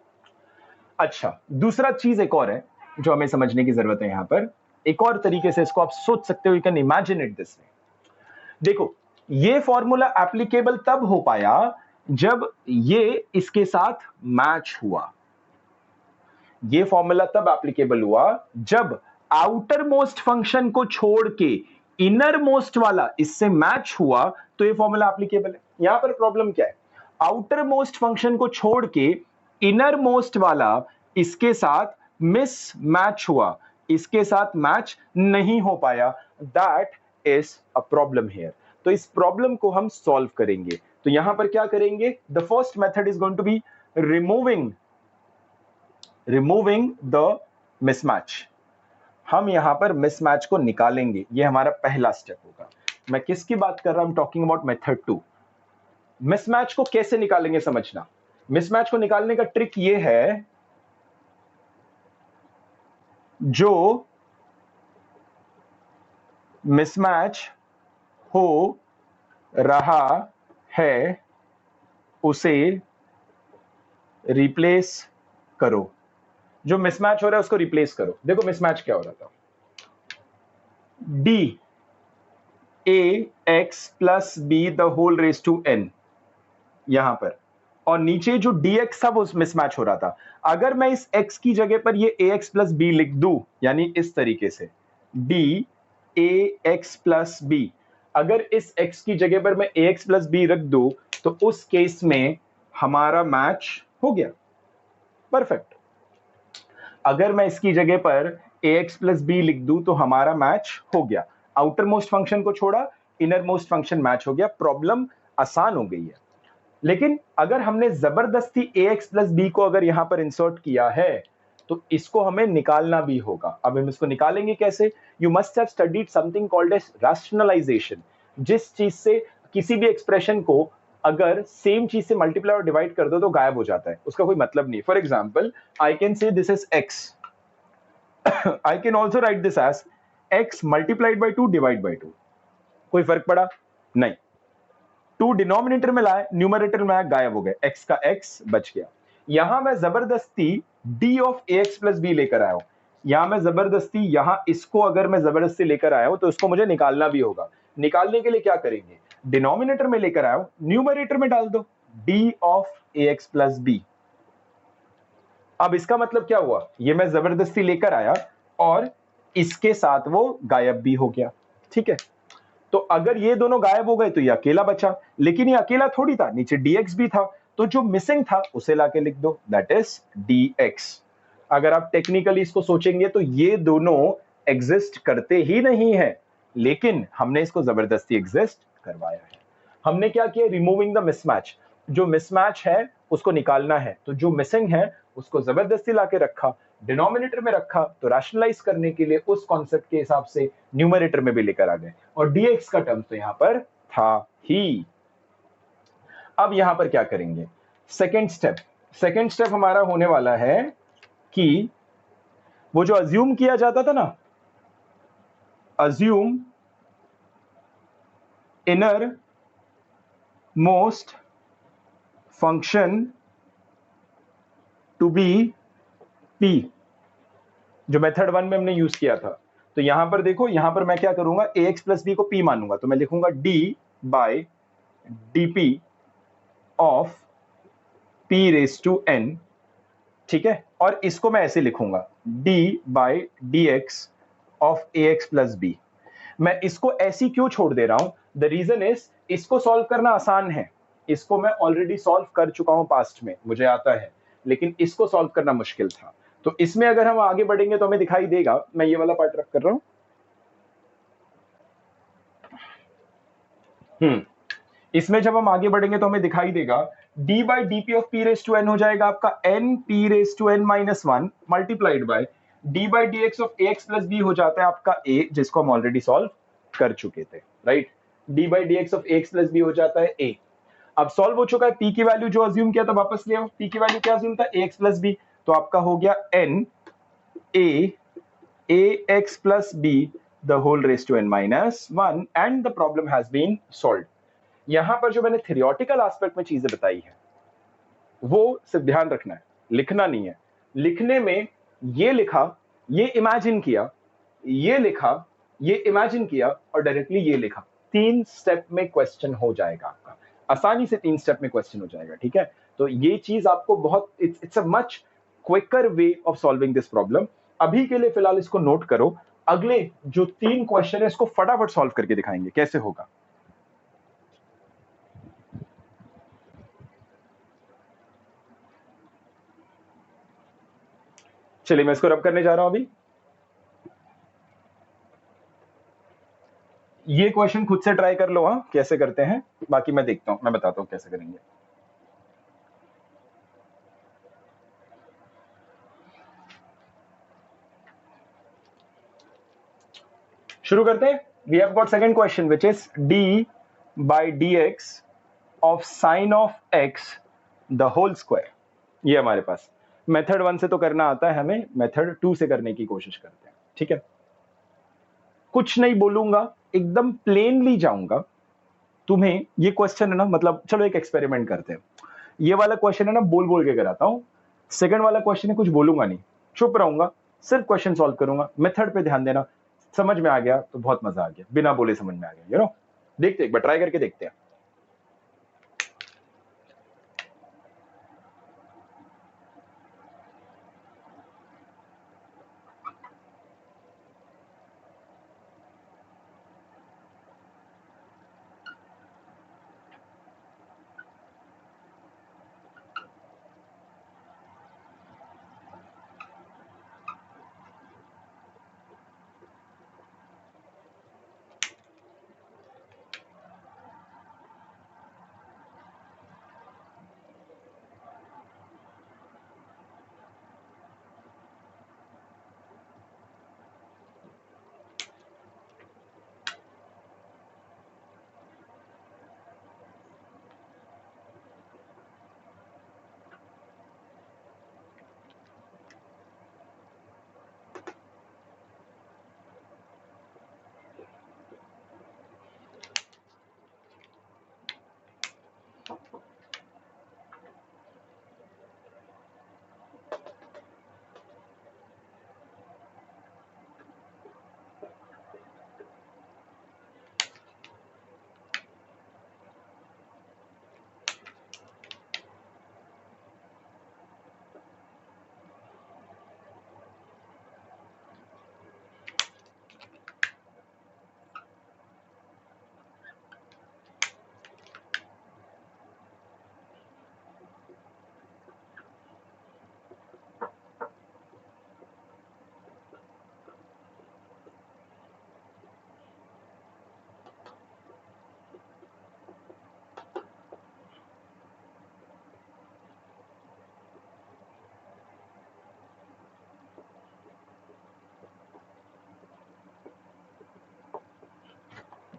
अच्छा, दूसरा चीज एक और है जो हमें समझने की जरूरत है। यहां पर एक और तरीके से इसको आप सोच सकते हो, you can imagine it this way. देखो, ये फॉर्मूला एप्लीकेबल तब हो पाया जब ये इसके साथ मैच हुआ। ये फॉर्मूला तब एप्लीकेबल हुआ जब आउटर मोस्ट फंक्शन को छोड़ के इनर मोस्ट वाला इससे मैच हुआ, तो ये फॉर्मूला एप्लीकेबल है। यहां पर प्रॉब्लम क्या है? आउटर मोस्ट फंक्शन को छोड़ के इनर मोस्ट वाला इसके साथ मिस मैच हुआ, इसके साथ मैच नहीं हो पाया। That is a problem here. तो इस प्रॉब्लम को हम सॉल्व करेंगे। तो यहां पर क्या करेंगे? The first method is going to be removing the mismatch. हम यहां पर मिसमैच को निकालेंगे, ये हमारा पहला स्टेप होगा। मैं किसकी बात कर रहा हूं? Talking about method 2। मिसमैच को कैसे निकालेंगे समझना। मिसमैच को निकालने का ट्रिक ये है, जो मिसमैच हो रहा है उसे रिप्लेस करो। जो मिसमैच हो रहा है उसको रिप्लेस करो। देखो मिसमैच क्या हो रहा था, d a x plus b the whole raise to n यहां पर, और नीचे जो dx था वो मिसमैच हो रहा था। अगर मैं इस x की जगह पर ये ax प्लस बी लिख दूं, यानी इस तरीके से d ax प्लस बी, अगर इस x की जगह पर मैं ax प्लस बी रख दूं तो उस केस में हमारा मैच हो गया, परफेक्ट। अगर मैं इसकी जगह पर ax प्लस बी लिख दूं तो हमारा मैच हो गया। आउटर मोस्ट फंक्शन को छोड़ा, इनर मोस्ट फंक्शन मैच हो गया, प्रॉब्लम आसान हो गई है। लेकिन अगर हमने जबरदस्ती ax प्लस बी को अगर यहां पर इंसर्ट किया है तो इसको हमें निकालना भी होगा। अब हम इसको निकालेंगे कैसे? You must have studied something called as rationalisation. जिस चीज से किसी भी एक्सप्रेशन को अगर सेम चीज से मल्टीप्लाई और डिवाइड कर दो तो गायब हो जाता है, उसका कोई मतलब नहीं। For example, I can say this is x, I can also write this as x multiplied by 2 divide by 2। कोई फर्क पड़ा? नहीं। 2 डिनोमिनेटर में लाए, न्यूमरेटर में आया, गायब हो गए, x का x बच गया। यहां मैं जबरदस्ती d of ax plus b लेकर आया हूं। यहां मैं जबरदस्ती, यहां इसको अगर मैं जबरदस्ती लेकर आया हूं तो इसको मुझे निकालना भी होगा। निकालने के लिए क्या करेंगे? डिनोमिनेटर में लेकर आया हूं, न्यूमरेटर में डाल दो d of ax plus b. अब इसका मतलब क्या हुआ? ये मैं जबरदस्ती लेकर आया और इसके साथ वो गायब भी हो गया, ठीक है। तो अगर ये दोनों गायब हो गए तो ये अकेला बचा, लेकिन ये अकेला थोड़ी था, नीचे dx भी था, तो जो मिसिंग था उसे लाके लिख दो, दैट इज dx। अगर आप टेक्निकली इसको सोचेंगे तो ये दोनों एग्जिस्ट करते ही नहीं है, लेकिन हमने इसको जबरदस्ती एग्जिस्ट करवाया है। हमने क्या किया? Removing the mismatch. जो मिसमैच है उसको निकालना है, तो जो मिसिंग है उसको जबरदस्ती लाके रखा, डिनोमिनेटर में रखा, तो रैशनलाइज करने के लिए उस कॉन्सेप्ट के हिसाब से न्यूमरेटर में भी लेकर आ गए, और dx का टर्म तो यहां पर था ही। अब यहां पर क्या करेंगे? सेकेंड स्टेप हमारा होने वाला है कि वो जो अज्यूम किया जाता था ना, assume inner most function to be p, जो मेथड 1 में हमने यूज किया था। तो यहां पर देखो, यहां पर मैं क्या करूंगा? ax प्लस बी को p मानूंगा, तो मैं लिखूंगा d by dp of p raise to n, ठीक है। और इसको मैं ऐसे लिखूंगा d by dx of ax plus b. मैं इसको ऐसी क्यों छोड़ दे रहा हूं? द रीजन इज, इसको सॉल्व करना आसान है, इसको मैं ऑलरेडी सॉल्व कर चुका हूं पास्ट में, मुझे आता है, लेकिन इसको सॉल्व करना मुश्किल था। तो इसमें अगर हम आगे बढ़ेंगे तो हमें दिखाई देगा, मैं ये वाला पार्ट रख कर रहा हूं। इसमें जब हम आगे बढ़ेंगे तो हमें दिखाई देगा d by d p of p raise to n हो जाएगा आपका n p raise to n minus 1 multiplied by d by d x of ax plus b हो जाता है आपका a, जिसको हम ऑलरेडी सॉल्व कर चुके थे, right. d by d x of ax plus b हो जाता है a। अब सॉल्व हो चुका है, p की वैल्यू जो अज्यूम किया था वापस ले आओ, p की वैल्यू क्या अज्यूम था? ax प्लस b, तो आपका हो गया n a ax plus b the whole raised to n minus 1 and the problem has been solved। यहां पर जो मैंने थियोरेटिकल एस्पेक्ट में चीजें बताई है वो सिर्फ ध्यान रखना है, लिखना नहीं है। लिखने में ये लिखा, ये इमेजिन किया, ये लिखा, ये इमेजिन किया, और डायरेक्टली ये लिखा, 3 स्टेप में क्वेश्चन हो जाएगा आपका, आसानी से 3 स्टेप में क्वेश्चन हो जाएगा, ठीक है। तो ये चीज आपको बहुत, it's a much quicker way of solving this problem. अभी के लिए फिलहाल इसको नोट करो, अगले जो 3 क्वेश्चन है इसको फटाफट सॉल्व करके दिखाएंगे कैसे होगा। चलिए मैं इसको रब करने जा रहा हूं अभी। ये क्वेश्चन खुद से ट्राई कर लो, हाँ कैसे करते हैं, बाकी मैं देखता हूं, मैं बताता हूं कैसे करेंगे। शुरू करते हैं। We have got second question which is d by d x of sine of x the whole square. ये हमारे पास मेथड 1 से तो करना आता है हमें, मेथड 2 से करने की कोशिश करते हैं, ठीक है। कुछ नहीं बोलूंगा, एकदम प्लेनली जाऊंगा। तुम्हें ये क्वेश्चन है ना, मतलब चलो एक एक्सपेरिमेंट करते हैं। ये वाला क्वेश्चन है ना, बोल बोल के कराता हूं। सेकंड वाला क्वेश्चन है कुछ बोलूंगा नहीं, चुप रहूंगा, सिर्फ क्वेश्चन सॉल्व करूंगा। मेथड पे ध्यान देना, समझ में आ गया तो बहुत मजा आ गया, बिना बोले समझ में आ गया, यू नो। देखते एक बार ट्राई करके देखते हैं।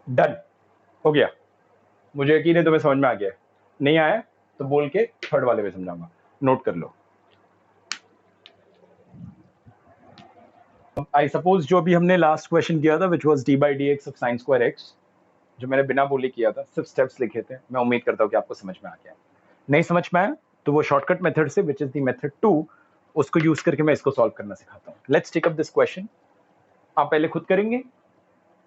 डन हो गया, मुझे यकीन है तुम्हें समझ में आ गया। नहीं आया तो बोल के थर्ड वाले में समझाऊंगा, नोट कर लो। आई सपोज जो अभी हमने लास्ट क्वेश्चन किया था, which was D by d x of sine square x, जो मैंने बिना बोले किया था, सिर्फ स्टेप्स लिखे थे। मैं उम्मीद करता हूँ कि आपको समझ में आ गया। नहीं समझ में आया तो वो शॉर्टकट मेथड से, विच इज द मेथड 2, उसको यूज करके मैं इसको सॉल्व करना सिखाता हूँ। Let's take up this question. आप पहले खुद करेंगे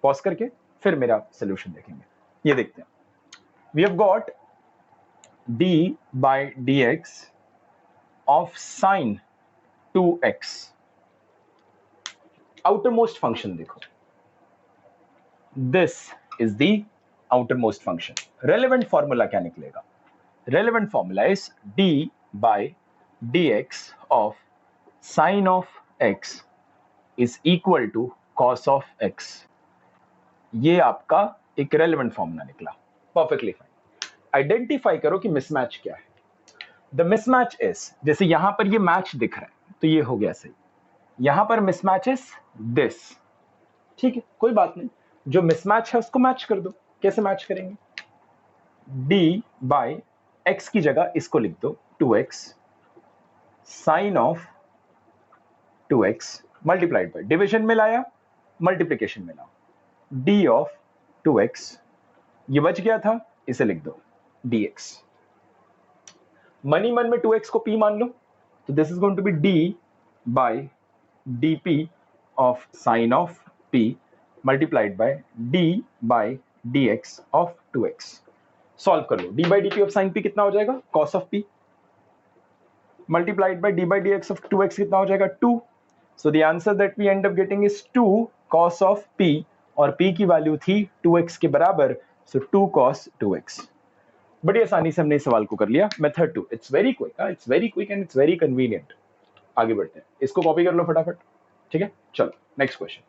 पॉज करके, फिर मेरा सोल्यूशन देखेंगे। ये देखते हैं। We have got d by d x of sine 2x। Outermost function देखो, this is the outermost function. Relevant formula क्या निकलेगा? Relevant formula is d by d x of sine of x is equal to cos of x. ये आपका एक relevant formula निकला, perfectly fine. Identify करो कि mismatch क्या है। द मिसमैच इज, जैसे यहां पर ये मैच दिख रहा है तो ये हो गया सही, यहां पर मिसमैच इज दिस, ठीक है, कोई बात नहीं। जो मिसमैच है उसको मैच कर दो। कैसे मैच करेंगे? डी बाई एक्स की जगह इसको लिख दो 2x sine of 2x multiplied by, division में लाया, मल्टीप्लीकेशन में लाओ, डी ऑफ 2x, ये बच गया था, इसे लिख दो dx। मनी मन में 2x को p मान लो, तो this is going to be d by dp of sine of p multiplied by d by dx of 2x। Solve कर लो। d by dp of sine p कितना हो जाएगा? cos of p multiplied by d by dx of 2x कितना हो जाएगा? 2। So the answer that we end up getting is 2 cos of p, और p की वैल्यू थी 2x के बराबर, सो 2 cos 2x। बड़ी आसानी से हमने इस सवाल को कर लिया। Method 2, it's very quick, it's very quick and it's very convenient. आगे बढ़ते हैं, इसको कॉपी कर लो फटाफट, ठीक है। चलो नेक्स्ट क्वेश्चन।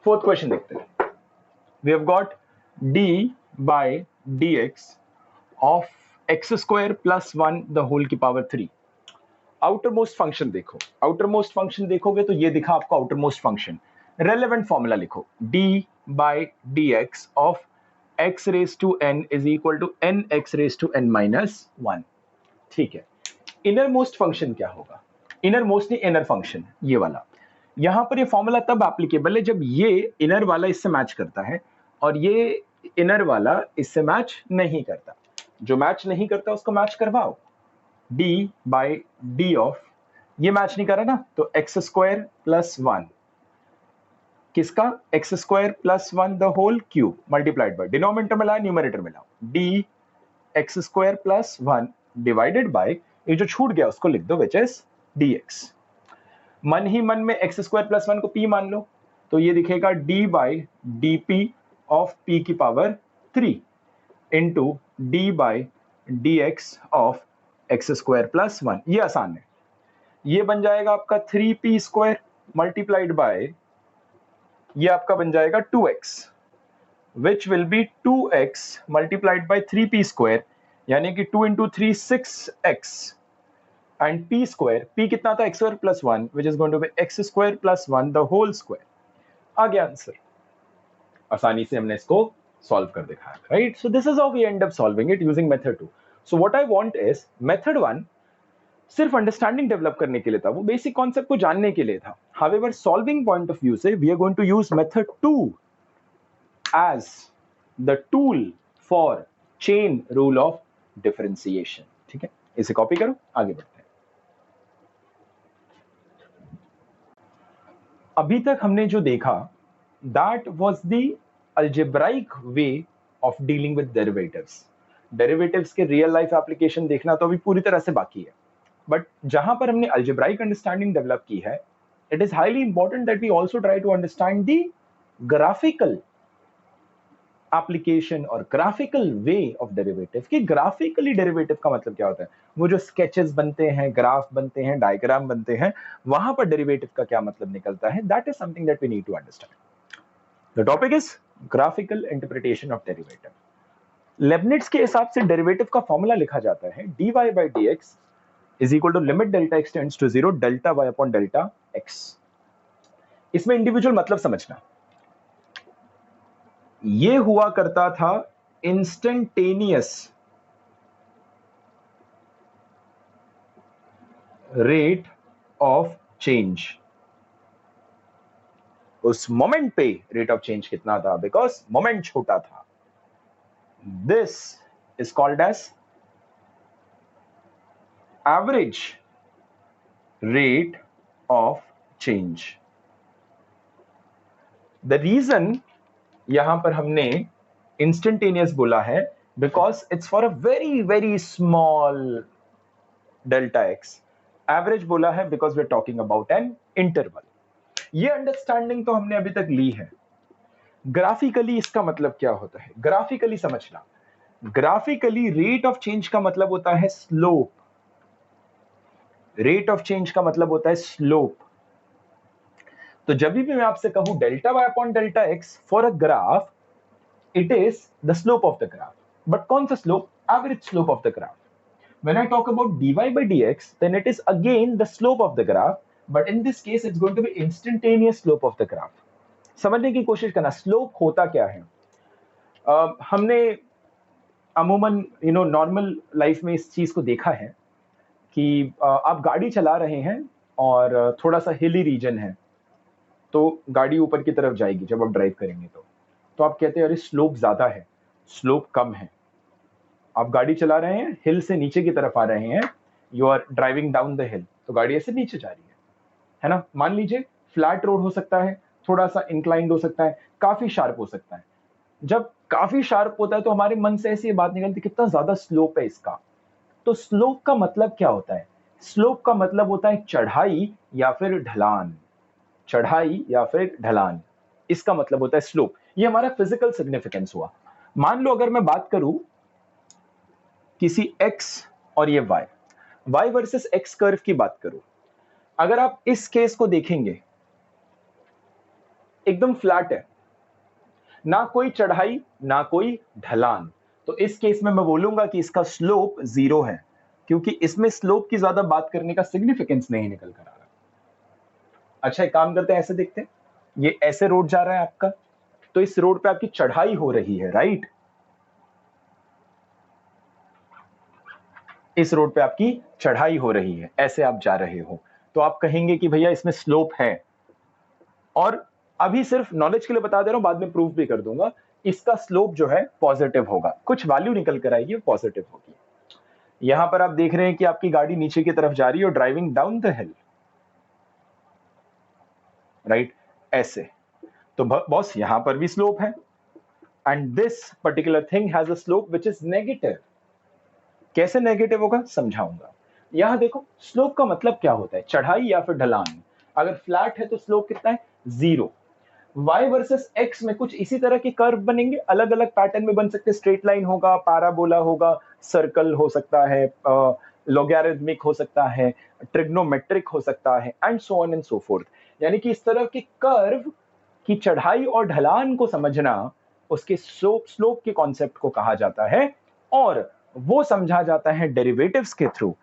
फोर्थ क्वेश्चन देखते हैं। We have got d by dx of x square plus 1 the whole की पावर 3। आउटरमोस्ट फंक्शन देखो, आउटरमोस्ट फंक्शन देखोगे तो ये दिखा आपको आउटरमोस्ट फंक्शन। रेलेवेंट फॉर्मूला लिखो, d by dx of x raise to n is equal to n x raise to n minus 1, ठीक है, इनर मोस्ट फंक्शन क्या होगा? इनर मोस्ट नहीं, इनर फंक्शन ये वाला। यहां पर ये फॉर्मूला तब एप्लीकेबल है जब ये इनर वाला इससे मैच करता है और ये इनर वाला इससे मैच नहीं करता। जो मैच नहीं करता उसको मैच करवाओ। d बाई डी ऑफ, ये मैच नहीं कर रहा ना, तो एक्स स्क्वायर प्लस 1, किसका? X square plus 1 the whole cube multiplied by, denominator में लाओ न्यूमरेटर में लाओ, d x square plus 1 divided by, ये जो छूट गया उसको लिख दो, विच इज dx। मन ही मन में एक्स स्क्वायर प्लस 1 को p मान लो, तो ये दिखेगा d by d p of p की power 3 into D by d x of x square plus 1। ये आसान है, ये बन जाएगा आपका 3p स्क्वायर मल्टीप्लाइड बाय, ये आपका बन जाएगा 2x, which will be 2x multiplied by 3p square, यानी कि 2 into 3 6x and p square, p कितना था? x square plus 1, which is going to be x square plus 1 the whole square. आ गया आंसर, आसानी से हमने इसको सॉल्व कर दिखाया, right? So this is how we end up solving it using method 2। So what I want is, method 1 सिर्फ understanding develop करने के लिए था, वो बेसिक कॉन्सेप्ट को जानने के लिए था। However solving point of view से we are going to use method 2 as the tool for chain rule of differentiation. ठीक है, इसे कॉपी करो, आगे बढ़ते हैं। अभी तक हमने जो देखा that was the algebraic way of dealing with derivatives. Derivatives के रियल लाइफ एप्लीकेशन देखना तो अभी पूरी तरह से बाकी है, बट जहां पर हमने अलजेब्राइक अंडरस्टैंडिंग डेवलप की है, it is highly important that we also try to understand the graphical application और ग्राफिकल वे ऑफ डेरिवेटिव। कि ग्राफिकली डेरिवेटिव का मतलब क्या होता है, वो जो स्केचेस बनते हैं, ग्राफ बनते हैं, डायग्राम बनते हैं, वहां पर डेरिवेटिव का क्या मतलब निकलता है, that is something that we need to understand. The topic is graphical interpretation of derivative. Leibniz के हिसाब से डेरिवेटिव का फॉर्मूला लिखा जाता है dy by dx is equal to limit delta x tends to 0 delta y upon delta x। इसमें individual मतलब समझना, ये हुआ करता था इंस्टेंटेनियस रेट ऑफ चेंज। उस मोमेंट पे रेट ऑफ चेंज कितना था, बिकॉज मोमेंट छोटा था। This is called as average rate of change. The reason यहां पर हमने इंस्टेंटेनियस बोला है because it's for a very very small delta x. Average बोला है because we are talking about an interval. ये अंडरस्टैंडिंग तो हमने अभी तक ली है। ग्राफिकली इसका मतलब क्या होता है, ग्राफिकली समझना। ग्राफिकली रेट ऑफ चेंज का मतलब होता है स्लोप। रेट ऑफ चेंज का मतलब होता है स्लोप। तो जब भी मैं आपसे कहूं delta y upon delta x for a graph, it is the slope of the graph. But कौन सा slope? Average slope of the graph. When I talk about dy by dx, then it is again the slope of the graph, but in this case it's going to be instantaneous slope of the graph. समझने की कोशिश करना, slope होता क्या है। हमने अमूमन normal life में इस चीज को देखा है कि आप गाड़ी चला रहे हैं और थोड़ा सा हिली रीजन है, तो गाड़ी ऊपर की तरफ जाएगी जब आप ड्राइव करेंगे तो आप कहते हैं अरे स्लोप ज्यादा है, स्लोप कम है। आप गाड़ी चला रहे हैं, हिल से नीचे की तरफ आ रहे हैं, you are driving down the hill, तो गाड़ी ऐसे नीचे जा रही है ना। मान लीजिए फ्लैट रोड हो सकता है, थोड़ा सा इंक्लाइंड हो सकता है, काफी शार्प हो सकता है। जब काफी शार्प होता है तो हमारे मन से ऐसी बात निकलती है कितना ज्यादा स्लोप है इसका। तो स्लोप का मतलब क्या होता है? स्लोप का मतलब होता है चढ़ाई या फिर ढलान। चढ़ाई या फिर ढलान, इसका मतलब होता है स्लोप। ये हमारा फिजिकल सिग्निफिकेंस हुआ। मान लो अगर मैं बात करूं किसी x और ये y वर्सेस x कर्व की बात करूं, अगर आप इस केस को देखेंगे एकदम फ्लैट है, ना कोई चढ़ाई ना कोई ढलान, तो इस केस में मैं बोलूंगा कि इसका स्लोप 0 है, क्योंकि इसमें स्लोप की ज्यादा बात करने का सिग्निफिकेंस नहीं निकल कर आ रहा। अच्छा एक काम करते हैं, ऐसे देखते हैं, ये ऐसे रोड जा रहा है आपका, तो इस रोड पे आपकी चढ़ाई हो रही है, राइट। इस रोड पे आपकी चढ़ाई हो रही है, ऐसे आप जा रहे हो, तो आप कहेंगे कि भैया इसमें स्लोप है। और अभी सिर्फ नॉलेज के लिए बता दे रहा हूं, बाद में प्रूफ भी कर दूंगा, इसका स्लोप जो है पॉजिटिव होगा, कुछ वैल्यू निकल कर आएगी, पॉजिटिव होगी। यहां पर आप देख रहे हैं कि आपकी गाड़ी नीचे की तरफ जा रही है और driving down the hill, right, ऐसे। तो बॉस यहां पर भी स्लोप है, and this particular thing has a slope which is negative. कैसे नेगेटिव होगा समझाऊंगा। यहां देखो, स्लोप का मतलब क्या होता है, चढ़ाई या फिर ढलान। अगर फ्लैट है तो स्लोप कितना है, 0। y वर्सेस x में कुछ इसी तरह के कर्व बनेंगे, अलग अलग पैटर्न में बन सकते हैं, स्ट्रेट लाइन होगा, पैराबोला होगा, सर्कल हो सकता है, लॉगरिथमिक हो सकता है, ट्रिग्नोमेट्रिक हो सकता है, and so on and so fourth. यानी कि इस तरह के कर्व की चढ़ाई और ढलान को समझना, उसके स्लोप के कॉन्सेप्ट को कहा जाता है, और वो समझा जाता है डेरिवेटिव्स के through.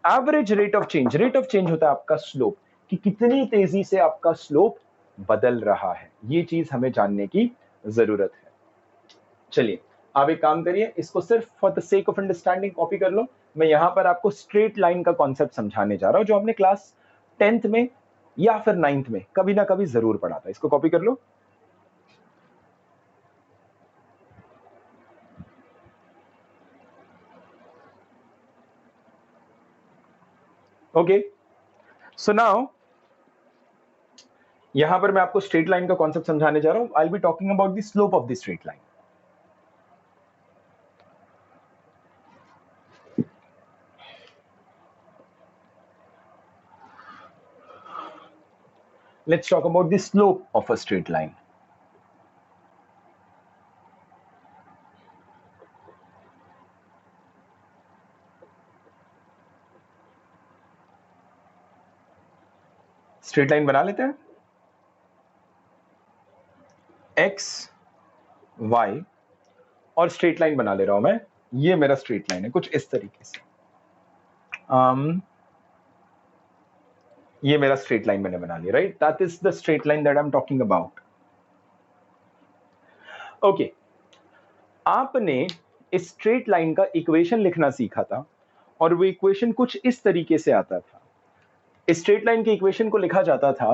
Average rate of change होता है आपका स्लोप, कि कितनी तेजी से आपका स्लोप बदल रहा है। ये चीज हमें जानने की जरूरत है। चलिए आप एक काम करिए, इसको सिर्फ for the sake of understanding copy कर लो। मैं यहां पर आपको स्ट्रेट लाइन का कॉन्सेप्ट समझाने जा रहा हूं, जो हमने क्लास 10th में या फिर 9th में कभी ना कभी जरूर पढ़ा था। इसको कॉपी कर लो। ओके, सो नाउ यहां पर मैं आपको स्ट्रेट लाइन का कॉन्सेप्ट समझाने जा रहा हूं। I will be talking about the slope of the straight line. Let's talk about the slope of a straight line. Straight line बना लेते हैं। x y और स्ट्रेट लाइन बना ले रहा हूं मैं। ये मेरा स्ट्रेट लाइन है कुछ इस तरीके से। ये मेरा स्ट्रेट लाइन मैंने बना लिया, right? That is the straight line that I am talking about. Okay, आपने इस स्ट्रेट लाइन का इक्वेशन लिखना सीखा था, और वो इक्वेशन कुछ इस तरीके से आता था। इस स्ट्रेट लाइन के इक्वेशन को लिखा जाता था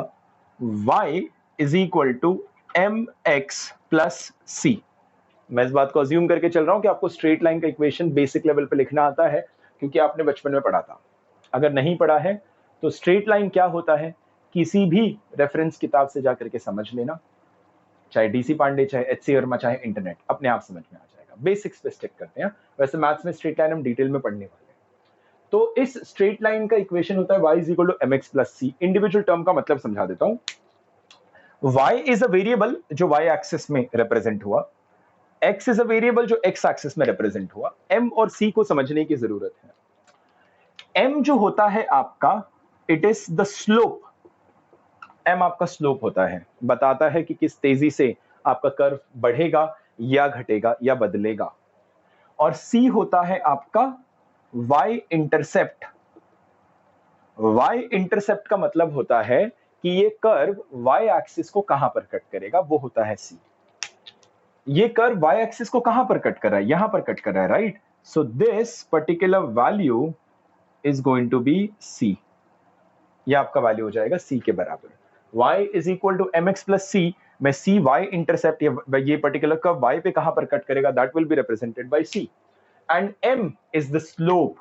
y is equal to mx plus c। मैं इस बात को अज्यूम करके चल रहा हूं कि आपको स्ट्रेट लाइन का इक्वेशन बेसिक लेवल पे लिखना आता है, क्योंकि आपने बचपन में पढ़ा था। अगर नहीं पढ़ा है तो स्ट्रेट लाइन क्या होता है किसी भी रेफरेंस किताब से जाकर के समझ लेना, चाहे डीसी पांडे, चाहे एचसी वर्मा, चाहे इंटरनेट, अपने आप समझ में आ जाएगा। बेसिक्स पे स्टिक करते हैं। वैसे मैथ्स में स्ट्रेट लाइन हम डिटेल में पढ़ने वाले हैं। तो इस स्ट्रेट लाइन का इक्वेशन होता है y is equal to mx plus c। Individual term का मतलब समझा देता हूं। y इज अ वेरिएबल जो y एक्सिस में रिप्रेजेंट हुआ, x इज अ वेरिएबल जो x एक्सिस में रिप्रेजेंट हुआ। m और c को समझने की जरूरत है। m जो होता है आपका, it is the slope. m आपका स्लोप होता है, बताता है कि किस तेजी से आपका कर्व बढ़ेगा या घटेगा या बदलेगा। और c होता है आपका y इंटरसेप्ट। y इंटरसेप्ट का मतलब होता है कि ये कर्व y एक्सिस को कहां पर कट करेगा, वो होता है c। ये कर्व y एक्सिस को कहां पर कट कर रहा है, यहां पर कट कर रहा है, right? So this particular value is going to be c। ये आपका वैल्यू हो जाएगा c के बराबर। y is equal to mx plus c में c y इंटरसेप्ट, ये पर्टिकुलर कर्व y पे कहां पर कट करेगा, that will be represented by c। And m is the slope,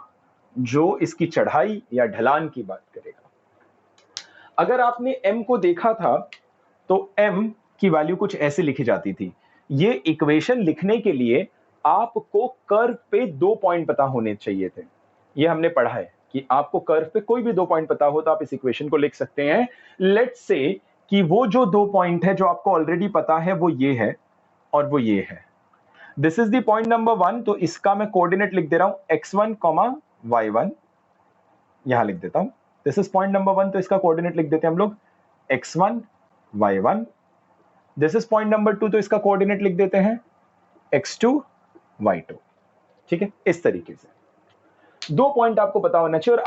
जो इसकी चढ़ाई या ढलान की बात करेगा। अगर आपने m को देखा था तो m की वैल्यू कुछ ऐसे लिखी जाती थी। ये इक्वेशन लिखने के लिए आपको कर्व पे 2 पॉइंट पता होने चाहिए थे। ये हमने पढ़ा है कि आपको कर्व पे कोई भी 2 पॉइंट पता हो तो आप इस इक्वेशन को लिख सकते हैं। लेट्स से कि वो जो 2 पॉइंट है जो आपको ऑलरेडी पता है वो ये है और वो ये है। This is the point number 1। तो इसका मैं कोऑर्डिनेट लिख दे रहा हूं x1, y1, यहां लिख देता हूं। दिस इज पॉइंट नंबर 1, तो इसका कोऑर्डिनेट लिख देते हैं हम लोग x1, y1। This is point number 2, तो इसका कोऑर्डिनेट लिख देते हैं x2, y2। ठीक है, इस तरीके से 2 पॉइंट आपको पता होना चाहिए। और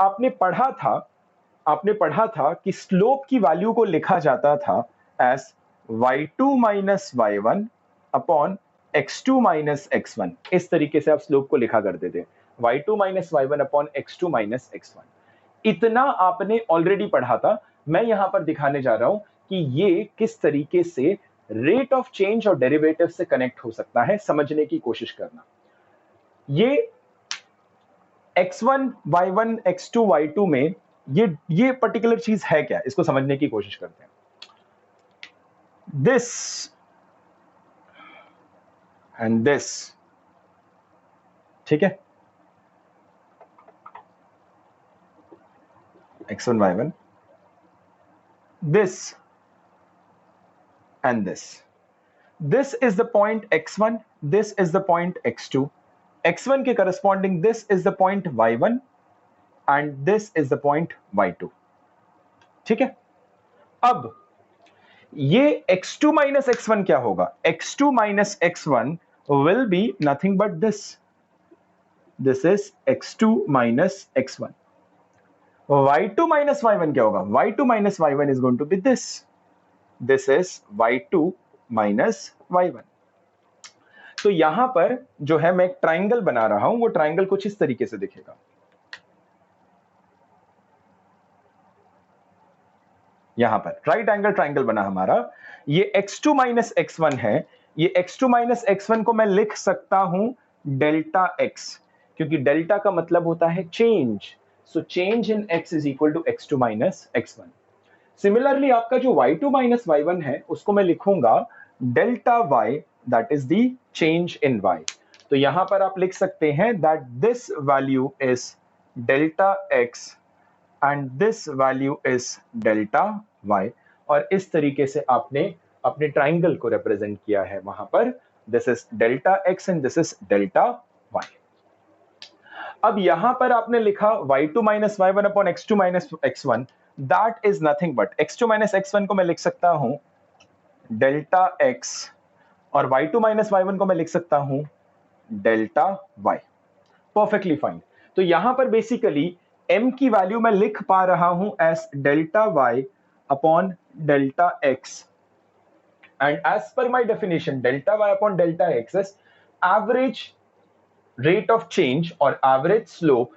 आपने पढ़ा था कि स्लोप की वैल्यू को लिखा जाता था as y2 minus y1 upon x2 minus x1। इस तरीके से आप स्लोप को लिखा करते थे। y2 minus y1 upon x2 minus x1। इतना आपने ऑलरेडी पढ़ा था। मैं यहां पर दिखाने जा रहा हूं कि ये किस तरीके से रेट ऑफ चेंज और डेरिवेटिव से कनेक्ट हो सकता है, समझने की कोशिश करना। ये x1 y1 x2 y2 में ये पर्टिकुलर चीज है क्या, इसको समझने की कोशिश करते हैं। दिस एंड दिस, ठीक है, x1 y1, this and this. This is the point x1, this is the point x2. x1 के corresponding this is the point y1 and this is the point y2. ठीक है, अब ये x2 minus x1 क्या होगा? x2 minus x1 will be nothing but this. This is x2 minus x1. y2 minus y1 क्या होगा? y2 minus y1 is going to be this. This is y2 minus y1. तो यहां पर जो है मैं एक ट्राइंगल बना रहा हूं, वो ट्राइंगल कुछ इस तरीके से दिखेगा। यहां पर राइट एंगल ट्राइंगल बना हमारा। ये x2 माइनस x1 है। ये x2 माइनस x1 को मैं लिख सकता हूं डेल्टा x, क्योंकि डेल्टा का मतलब होता है change. So change in x is equal to x2 minus x1। Similarly आपका जो y2 माइनस y1 है उसको मैं लिखूंगा delta y, that is the change in y। तो यहां पर आप लिख सकते हैं that this value is delta x and this value is delta y। और इस तरीके से आपने अपने ट्राइंगल को रिप्रेजेंट किया है वहां पर। This is delta x and this is delta y। अब यहां पर आपने लिखा y2 minus y1 upon x2 minus x1, that is nothing but x2 minus x1 को मैं लिख सकता हूं डेल्टा x और y2 माइनस y1 को मैं लिख सकता हूं डेल्टा y। Perfectly fine. तो यहां पर बेसिकली m की वैल्यू मैं लिख पा रहा हूं as delta y upon delta x, and as per my definition delta y upon delta x is average rate of change और एवरेज स्लोप।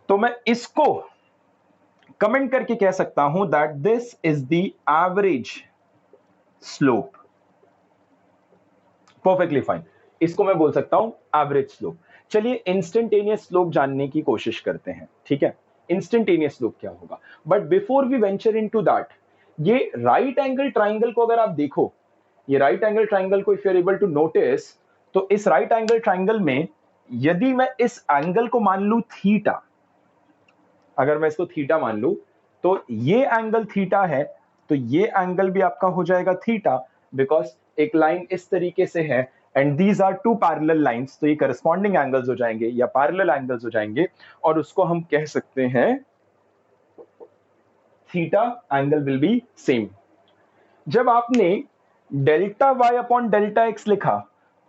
तो मैं इसको कमेंट करके कह सकता हूं that this is the average slope. Perfectly fine, इसको मैं बोल सकता हूं एवरेज स्लोप। चलिए इंस्टेंटेनियस स्लोप जानने की कोशिश करते हैं, ठीक है। इंस्टेंटेनियस स्लोप क्या होगा, but before we venture into that, ये राइट एंगल ट्राइंगल को अगर आप देखो, ये राइट एंगल ट्राइंगल को if you are able to notice, तो इस राइट एंगल ट्राइंगल में यदि मैं इस एंगल को मान लूं थीटा, अगर मैं इसको थीटा मान लूं, तो ये एंगल थीटा है, तो ये एंगल भी आपका हो जाएगा थीटा, बिकॉज एक लाइन इस तरीके से है and these are two parallel lines, तो ये करस्पॉन्डिंग एंगल्स हो जाएंगे या पैरेलल एंगल्स हो जाएंगे, और उसको हम कह सकते हैं theta angle will be same. जब आपने delta y upon delta x लिखा,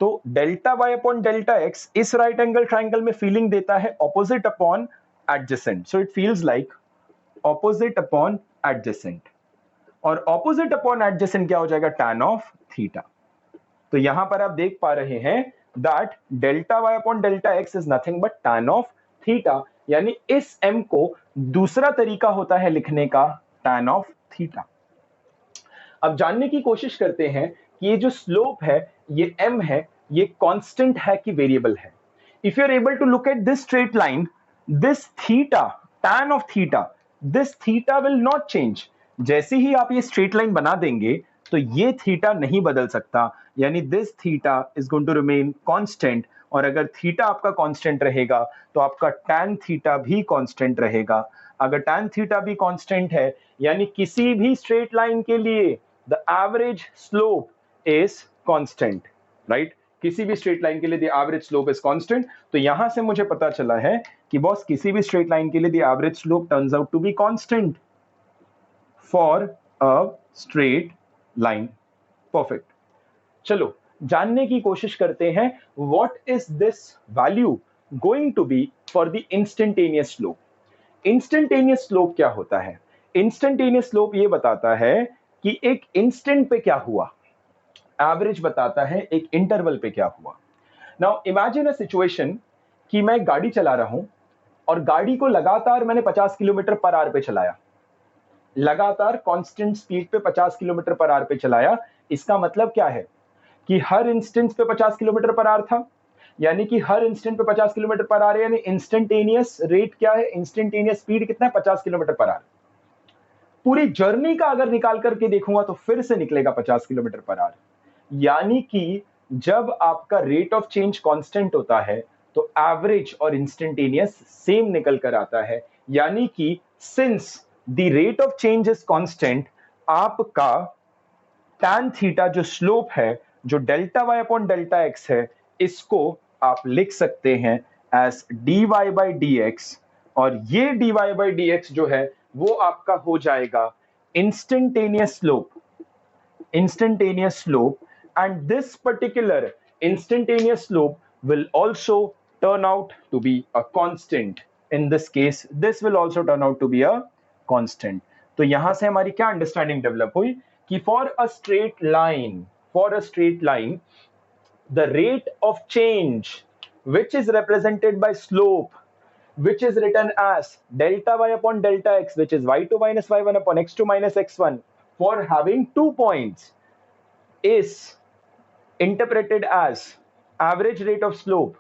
तो delta y upon delta x इस राइट एंगल ट्राइंगल में फीलिंग देता है opposite upon adjacent, so it feels like opposite upon adjacent, और ऑपोजिट अपॉन एडजेसेंट क्या हो जाएगा, tan ऑफ थीटा। तो यहां पर आप देख पा रहे हैं that delta y upon delta x is nothing but tan of theta, यानी इस m को दूसरा तरीका होता है लिखने का tan ऑफ थीटा। अब जानने की कोशिश करते हैं कि ये जो स्लोप है, ये m है, ये कांस्टेंट है कि वेरिएबल है। If you are able to look at this straight line, this theta, tan of theta, this theta will not change. जैसे ही आप ये स्ट्रेट लाइन बना देंगे तो ये थीटा नहीं बदल सकता, यानी this theta is going to remain constant, और अगर थीटा आपका कांस्टेंट रहेगा तो आपका tan थीटा भी कांस्टेंट रहेगा। अगर tan थीटा भी कांस्टेंट है, यानी किसी भी स्ट्रेट लाइन के लिए the average slope is constant, right. किसी भी स्ट्रेट लाइन के लिए the average slope is constant. तो यहां से मुझे पता चला है कि बॉस किसी भी स्ट्रेट लाइन के लिए the average slope turns out to be constant for a straight line. Perfect. चलो जानने की कोशिश करते हैं what is this value going to be for the instantaneous slope. Instantaneous slope क्या होता है? इंस्टेंटेनियस स्लोप ये बताता है कि एक इंस्टेंट पे क्या हुआ, एवरेज बताता है एक इंटरवल पे क्या हुआ। नाउ इमेजिन अ सिचुएशन कि मैं गाड़ी चला रहा हूं और गाड़ी को लगातार मैंने 50 किलोमीटर पर आवर पे चलाया, लगातार कांस्टेंट स्पीड पे 50 किलोमीटर पर आवर पे चलाया। इसका मतलब क्या है कि हर इंस्टेंस पे 50 किलोमीटर पर आवर था, यानी कि हर इंस्टेंट पे 50 किलोमीटर पर आवर, यानी इंस्टेंटेनियस रेट क्या है, इंस्टेंटेनियस स्पीड कितना है, 50 किलोमीटर पर आवर। पूरी जर्नी का अगर निकाल करके देखूंगा तो फिर से निकलेगा 50 किलोमीटर पर आवर। यानी कि जब आपका रेट ऑफ चेंज कांस्टेंट होता है तो एवरेज और इंस्टेंटेनियस सेम निकल कर आता है। यानी कि since the rate of change is constant, आपका tan थीटा जो स्लोप है, जो delta y upon delta x है, इसको आप लिख सकते हैं as dy by d x, और ये dy बाई डी एक्स जो है वो आपका हो जाएगा instantaneous slope, instantaneous slope, and this particular instantaneous slope will also turn out to be a constant. In this case this will also turn out to be a constant. तो यहां से हमारी क्या अंडरस्टैंडिंग डेवलप हुई कि for a straight line the rate of change which is represented by slope, which is written as delta y upon delta x, which is y2 minus y1 upon x2 minus x1, for having 2 points, is interpreted as average rate of slope,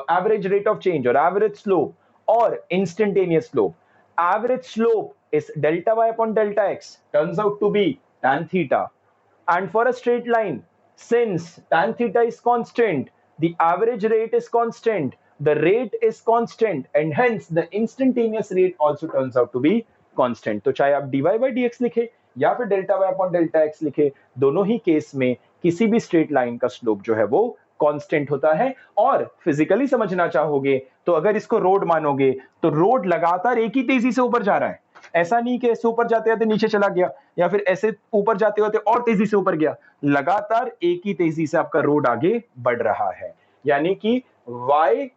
average rate of change or average slope or instantaneous slope. Average slope is delta y upon delta x, turns out to be tan theta. And for a straight line, since tan theta is constant, the average rate is constant, the rate is constant, and hence the instantaneous rate also turns out to be constant. तो चाहे आप dy by dx लिखे या फिर delta y upon delta x लिखे, दोनों ही case में किसी भी स्ट्रेट लाइन का स्लोप जो है वो कांस्टेंट होता है। और फिजिकली समझना चाहोगे तो अगर इसको रोड मानोगे तो रोड लगातार एक ही तेजी से ऊपर जा रहा है, ऐसा नहीं कि ऐसे ऊपर जाते जाते नीचे चला गया या फिर ऐसे ऊपर जाते होते और तेजी से ऊपर गया, लगातार एक ही तेजी से आपका रोड आगे बढ़ रहा है। यानी कि y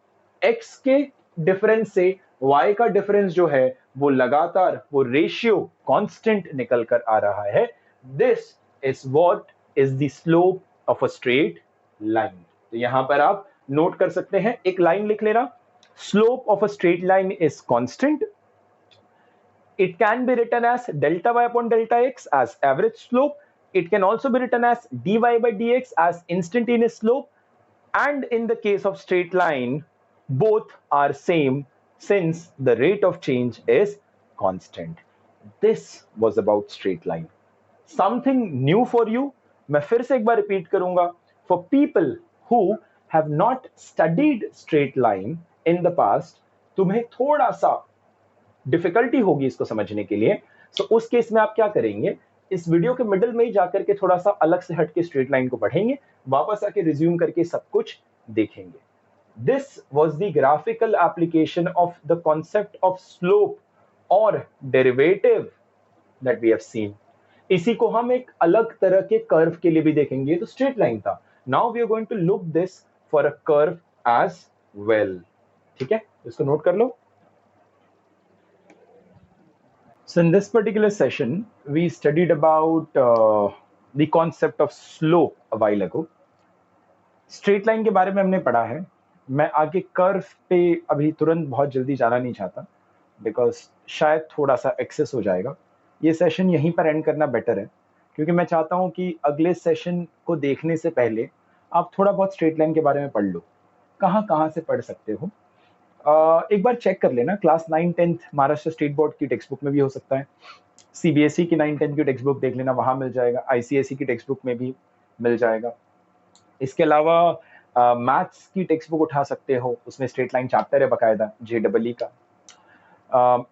x के डिफरेंस से y का डिफरेंस जो है वो लगातार वो रेशियो कांस्टेंट निकल कर आ रहा है। This is what is the slope of a straight line. तो यहां पर आप नोट कर सकते हैं, एक लाइन लिख लेना, slope of a straight line is constant. It can be written as delta y upon delta x as average slope. It can also be written as dy by dx as instantaneous slope. And in the case of straight line, both are same since the rate of change is constant. This was about straight line. Something new for you. मैं फिर से एक बार repeat करूंगा. For people who have not studied straight line in the past, तुम्हें थोड़ा सा difficulty होगी इसको समझने के लिए। तो उस केस में आप क्या करेंगे, इस वीडियो के मिडिल में ही जाकर के थोड़ा सा अलग से हट के स्ट्रेट लाइन को पढ़ेंगे, वापस आके रिज्यूम करके सब कुछ देखेंगे। This was the graphical application of the concept of slope और derivative that we have seen. इसी को हम एक अलग तरह के कर्व के लिए भी देखेंगे। तो स्ट्रेट लाइन था, now we are going to look this for a curve as well. ठीक है, इसको नोट कर लो। So in this particular session, we studied about the concept of slope a while ago. Straight line के बारे में हमने पढ़ा है। मैं आगे कर्व पे अभी तुरंत बहुत जल्दी जाना नहीं चाहता, बिकॉज शायद थोड़ा सा एक्सेस हो जाएगा। ये सेशन यहीं पर एंड करना बेटर है, क्योंकि मैं चाहता हूँ कि अगले सेशन को देखने से पहले आप थोड़ा बहुत स्ट्रेट लाइन के बारे में पढ़ लो, कहाँ से पढ़ सकते हो। एक बार चेक कर लेना, क्लास 9-10 महाराष्ट्र स्टेट बोर्ड की टेक्स्ट बुक में भी हो सकता है, सीबीएसई की 9-10 की टेक्स्ट बुक देख लेना, वहां मिल जाएगा, आईसीएसई की टेक्स्ट बुक में भी मिल जाएगा। इसके अलावा मैथ्स की टेक्स्ट बुक उठा सकते हो, उसमें स्ट्रेट लाइन चैप्टर है बकायदा JEE का।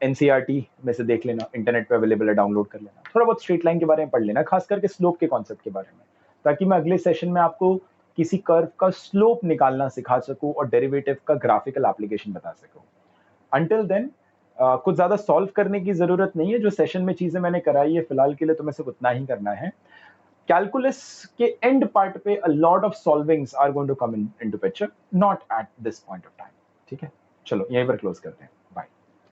एनसीईआरटी में से देख लेना, इंटरनेट पे अवेलेबल है, डाउनलोड कर लेना, थोड़ा बहुत स्ट्रेट लाइन के बारे में पढ़ लेना, खास करके स्लोप के कॉन्सेप्ट के बारे में, ताकि मैं अगले सेशन में आपको किसी कर्व का स्लोप निकालना सिखा सकूं और डेरिवेटिव का ग्राफिकल एप्लीकेशन बता सकूं। अंटिल देन कुछ ज्यादा सॉल्व करने की जरूरत नहीं है, जो सेशन में चीजें मैंने कराई है फिलहाल के लिए तुम्हें सिर्फ उतना ही करना है। कैलकुलस के एंड पार्ट पे a lot of solvings are going to come into picture, not at this point of time. ठीक है, चलो यहीं पर क्लोज करते हैं।